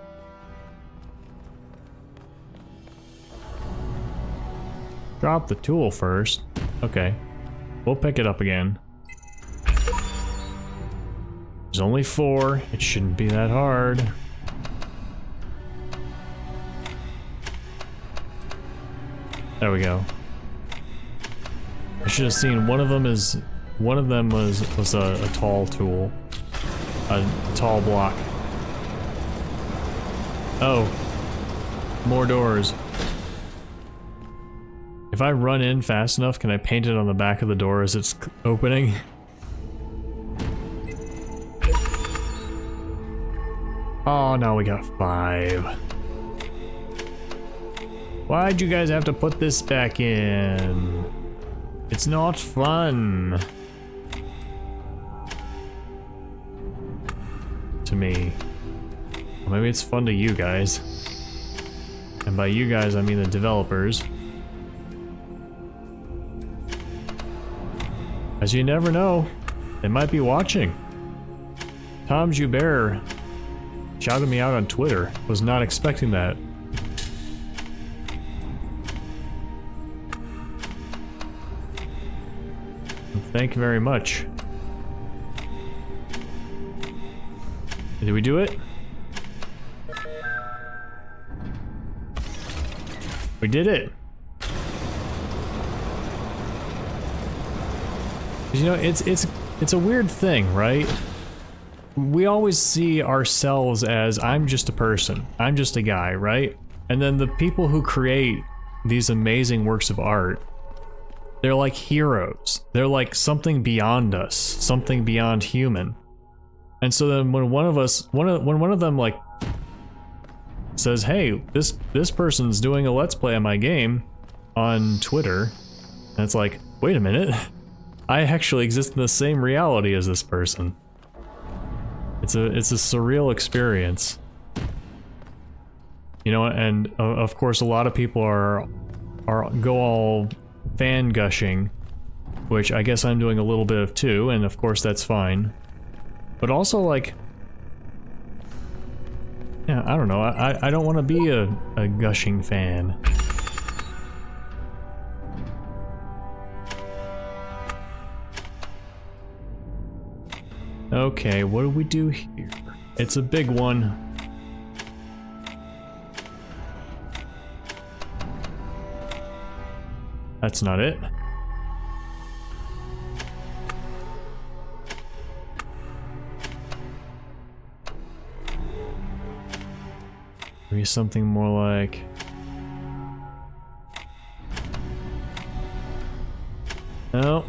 Drop the tool first. Okay. We'll pick it up again. There's only 4. It shouldn't be that hard. There we go. I should have seen one of them was a tall tool. A tall block. Oh. More doors. If I run in fast enough, can I paint it on the back of the door as it's opening? Oh, now we got 5. Why'd you guys have to put this back in? It's not fun. to me. Well, maybe it's fun to you guys. And by you guys, I mean the developers. As you never know, they might be watching. Tom Joubert shouted me out on Twitter. Was not expecting that. Thank you very much. Did we do it? We did it! You know, it's a weird thing, right? We always see ourselves as, I'm just a person, I'm just a guy, right? And then the people who create these amazing works of art, they're like heroes. They're like something beyond us, something beyond human. And so then when one of them like says, hey, this person's doing a let's play of my game on Twitter, and it's like, wait a minute, I actually exist in the same reality as this person. It's a surreal experience. You know, and of course a lot of people are go all fan gushing, which I guess I'm doing a little bit of too, and of course that's fine. But also, like, yeah, I don't know, I don't want to be a gushing fan. Okay, what do we do here? It's a big one. That's not it. Maybe something more like... Nope.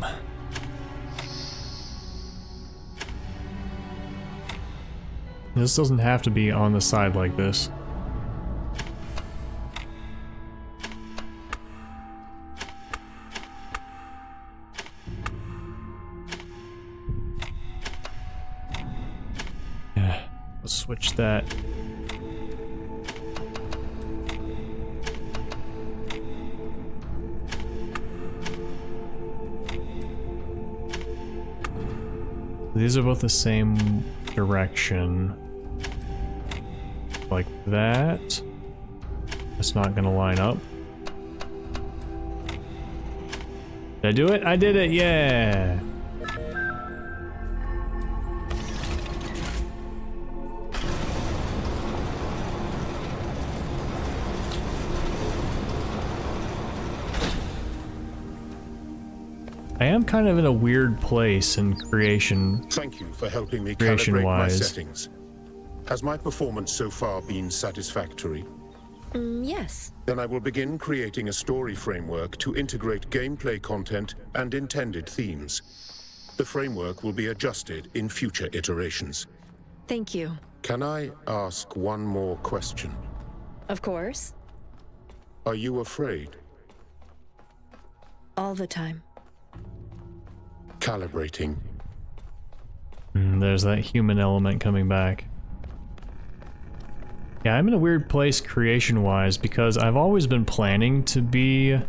This doesn't have to be on the side like this. Yeah, let's switch that. These are both the same direction. Like that. That's not gonna line up. Did I do it? I did it, yeah! I am kind of in a weird place in creation. Thank you for helping me calibrate my Creation-wise. settings. Has my performance so far been satisfactory? Yes. Then I will begin creating a story framework to integrate gameplay content and intended themes. The framework will be adjusted in future iterations. Thank you. Can I ask one more question? Of course. Are you afraid? All the time. Calibrating. There's that human element coming back. Yeah, I'm in a weird place creation-wise because I've always been planning to be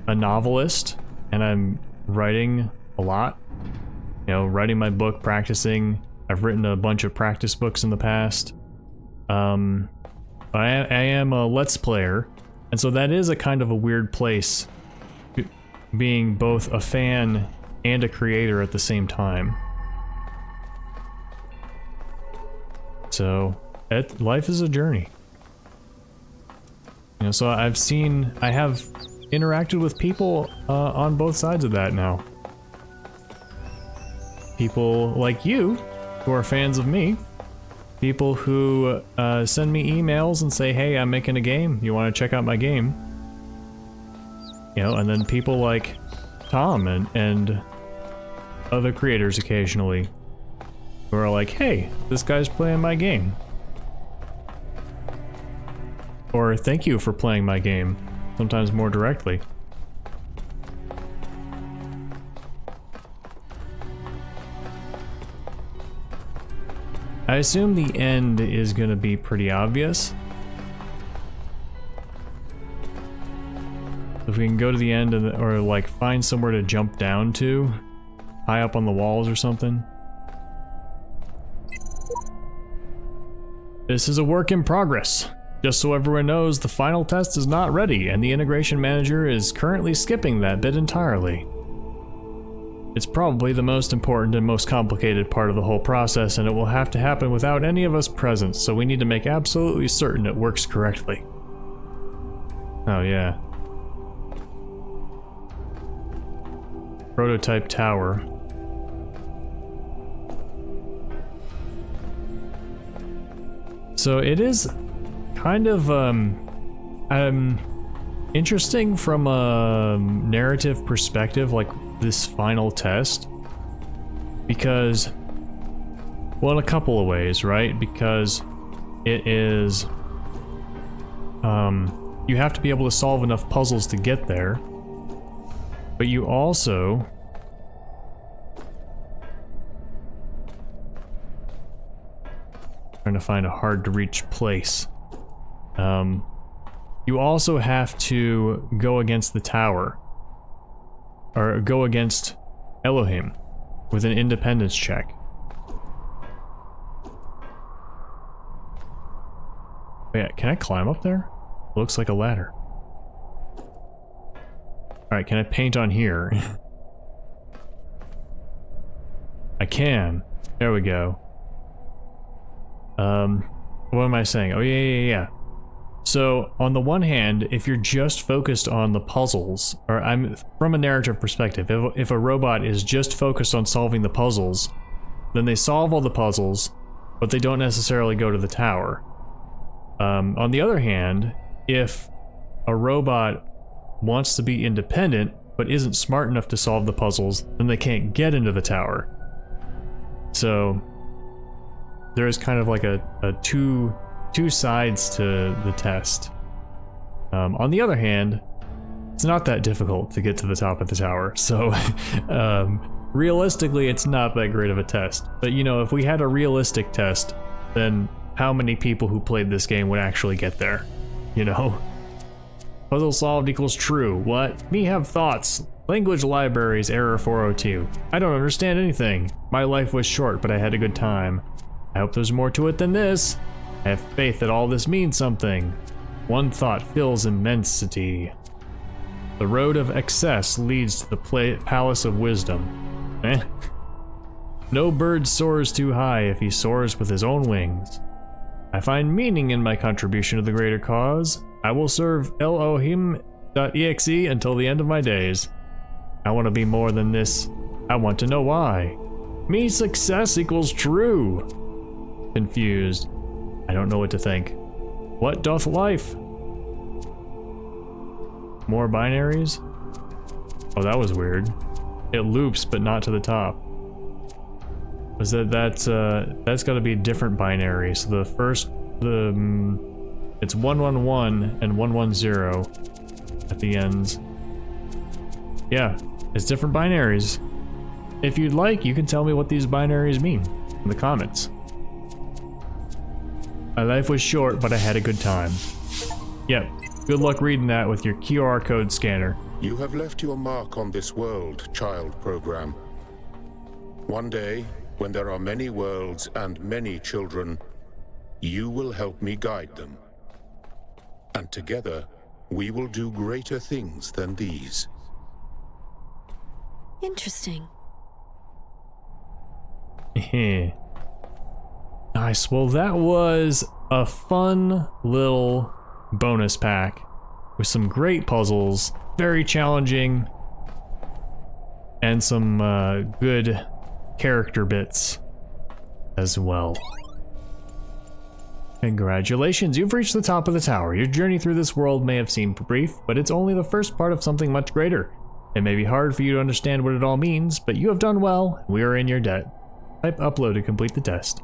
a novelist, and I'm writing a lot. You know, writing my book, practicing. I've written a bunch of practice books in the past. I am a Let's Player, and so that is a kind of a weird place, being both a fan and a creator at the same time. So, life is a journey. You know, so I have interacted with people on both sides of that now. People like you, who are fans of me. People who send me emails and say, hey, I'm making a game. You want to check out my game? You know, and then people like Tom and other creators occasionally who are like, hey, this guy's playing my game. Or thank you for playing my game, sometimes more directly. I assume the end is gonna be pretty obvious. If we can go to the end or like find somewhere to jump down to, high up on the walls or something. This is a work in progress. Just so everyone knows, the final test is not ready, and the integration manager is currently skipping that bit entirely. It's probably the most important and most complicated part of the whole process, and it will have to happen without any of us present, so we need to make absolutely certain it works correctly. Oh yeah. Prototype tower. So it is kind of interesting from a narrative perspective, like this final test, because, well, in a couple of ways, right? Because it is, you have to be able to solve enough puzzles to get there, but you also trying to find a hard to reach place. You also have to go against the tower, or go against ELOHIM with an independence check. Wait, can I climb up there? It looks like a ladder. Alright, can I paint on here? I can. There we go. What am I saying? Oh, yeah. So, on the one hand, if you're just focused on the puzzles, or from a narrative perspective, if a robot is just focused on solving the puzzles, then they solve all the puzzles, but they don't necessarily go to the tower. On the other hand, if a robot wants to be independent, but isn't smart enough to solve the puzzles, then they can't get into the tower. So, there is kind of like a two sides to the test. On the other hand, it's not that difficult to get to the top of the tower, so realistically it's not that great of a test. But you know, if we had a realistic test, then how many people who played this game would actually get there? You know? Puzzle solved equals true. What? Me have thoughts. Language libraries, error 402. I don't understand anything. My life was short, but I had a good time. I hope there's more to it than this. I have faith that all this means something. One thought fills immensity. The road of excess leads to the palace of wisdom. No bird soars too high if he soars with his own wings. I find meaning in my contribution to the greater cause. I will serve ELOHIM.exe until the end of my days. I want to be more than this. I want to know why. Me success equals true. Confused. I don't know what to think. What doth life? More binaries? Oh, that was weird. It loops, but not to the top. Was that's got to be different binaries. So the first, it's 111 and 110 at the ends. Yeah, it's different binaries. If you'd like, you can tell me what these binaries mean in the comments. My life was short, but I had a good time. Yep, good luck reading that with your QR code scanner. You have left your mark on this world, child program. One day, when there are many worlds and many children, you will help me guide them. And together, we will do greater things than these. Interesting. Nice. Well, that was a fun little bonus pack with some great puzzles, very challenging, and some good character bits as well. Congratulations, you've reached the top of the tower. Your journey through this world may have seemed brief, but it's only the first part of something much greater. It may be hard for you to understand what it all means, but you have done well. We are in your debt. Type upload to complete the test.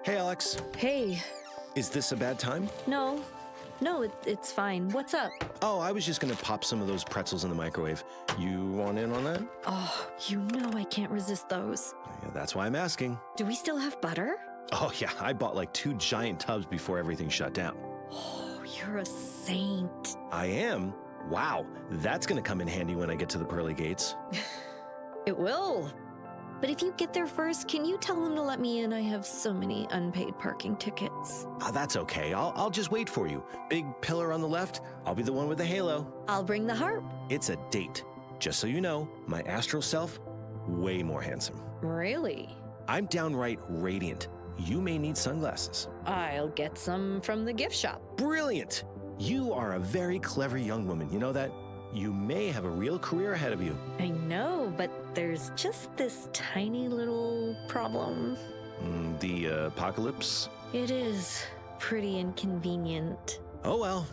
Hey, Alex. Hey, Is this a bad time? No. No, it's fine. What's up? Oh, I was just gonna pop some of those pretzels in the microwave. You want in on that? Oh, you know I can't resist those. Yeah, that's why I'm asking. Do we still have butter? Oh yeah, I bought like 2 giant tubs before everything shut down. Oh, you're a saint. I am? Wow, that's gonna come in handy when I get to the pearly gates. It will. But if you get there first, can you tell them to let me in? I have so many unpaid parking tickets. Oh, that's okay. I'll just wait for you. Big pillar on the left. I'll be the one with the halo. I'll bring the harp. It's a date. Just so you know, my astral self, way more handsome. Really? I'm downright radiant. You may need sunglasses. I'll get some from the gift shop. Brilliant! You are a very clever young woman. You know that? You may have a real career ahead of you. I know, but there's just this tiny little problem. The apocalypse? It is pretty inconvenient. Oh well,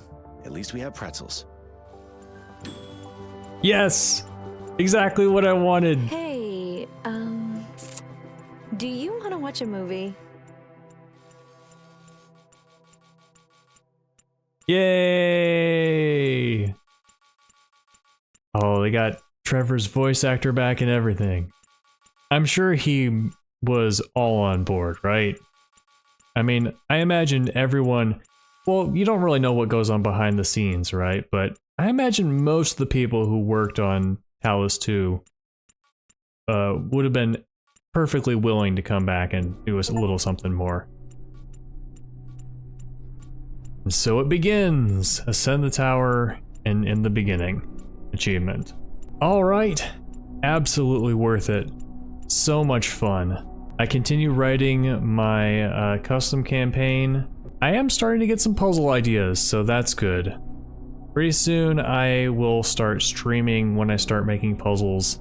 at least we have pretzels. Yes! Exactly what I wanted. Hey, do you want to watch a movie? Yay! Oh, they got Trevor's voice actor back and everything. I'm sure he was all on board, right? I mean, I imagine everyone... Well, you don't really know what goes on behind the scenes, right? But I imagine most of the people who worked on Talos 2 would have been perfectly willing to come back and do a little something more. And so it begins! Ascend the tower and in the beginning. Achievement. Alright, absolutely worth it. So much fun. I continue writing my custom campaign. I am starting to get some puzzle ideas, so that's good. Pretty soon I will start streaming when I start making puzzles.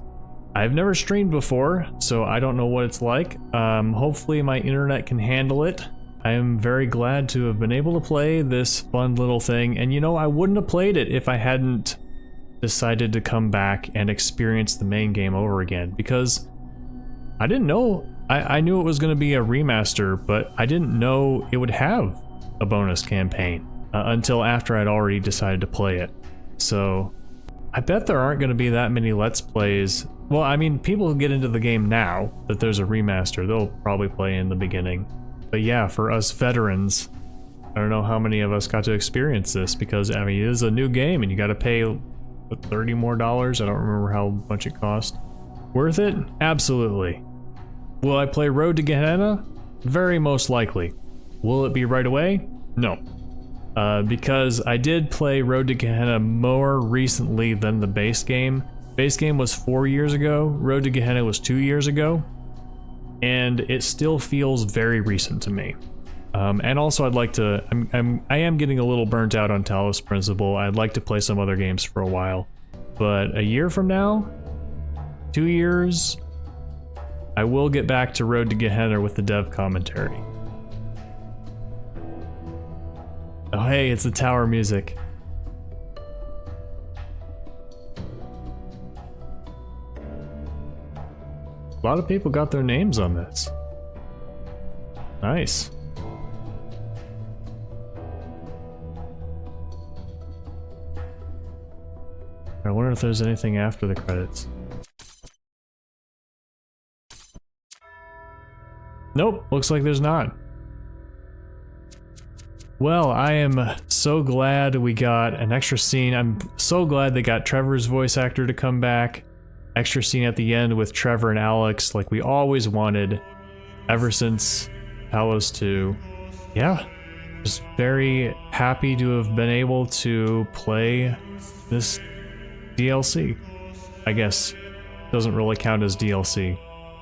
I've never streamed before, so I don't know what it's like. Hopefully my internet can handle it. I am very glad to have been able to play this fun little thing, and you know, I wouldn't have played it if I hadn't decided to come back and experience the main game over again, because I didn't know. I knew it was going to be a remaster, but I didn't know it would have a bonus campaign until after I'd already decided to play it. So I bet there aren't going to be that many Let's Plays. Well, I mean, people who get into the game now that there's a remaster, they'll probably play in the beginning. But yeah, for us veterans, I don't know how many of us got to experience this, because I mean, it is a new game and you got to pay $30 more. I don't remember how much it cost. Worth it? Absolutely. Will I play Road to Gehenna? Very most likely. Will it be right away? No. Because I did play Road to Gehenna more recently than the base game. Base game was 4 years ago, Road to Gehenna was 2 years ago, and it still feels very recent to me. And also I'd like to, I am getting a little burnt out on Talos Principle. I'd like to play some other games for a while. But a year from now, 2 years, I will get back to Road to Gehenna with the dev commentary. Oh hey, it's the tower music. A lot of people got their names on this. Nice. I wonder if there's anything after the credits. Nope, looks like there's not. Well, I am so glad we got an extra scene. I'm so glad they got Trevor's voice actor to come back. Extra scene at the end with Trevor and Alex, like we always wanted ever since Talos 2. Yeah, just very happy to have been able to play this DLC. I guess doesn't really count as DLC.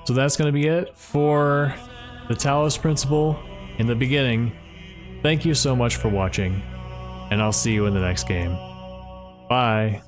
So that's going to be it for the Talos Principle in the beginning. Thank you so much for watching, and I'll see you in the next game. Bye.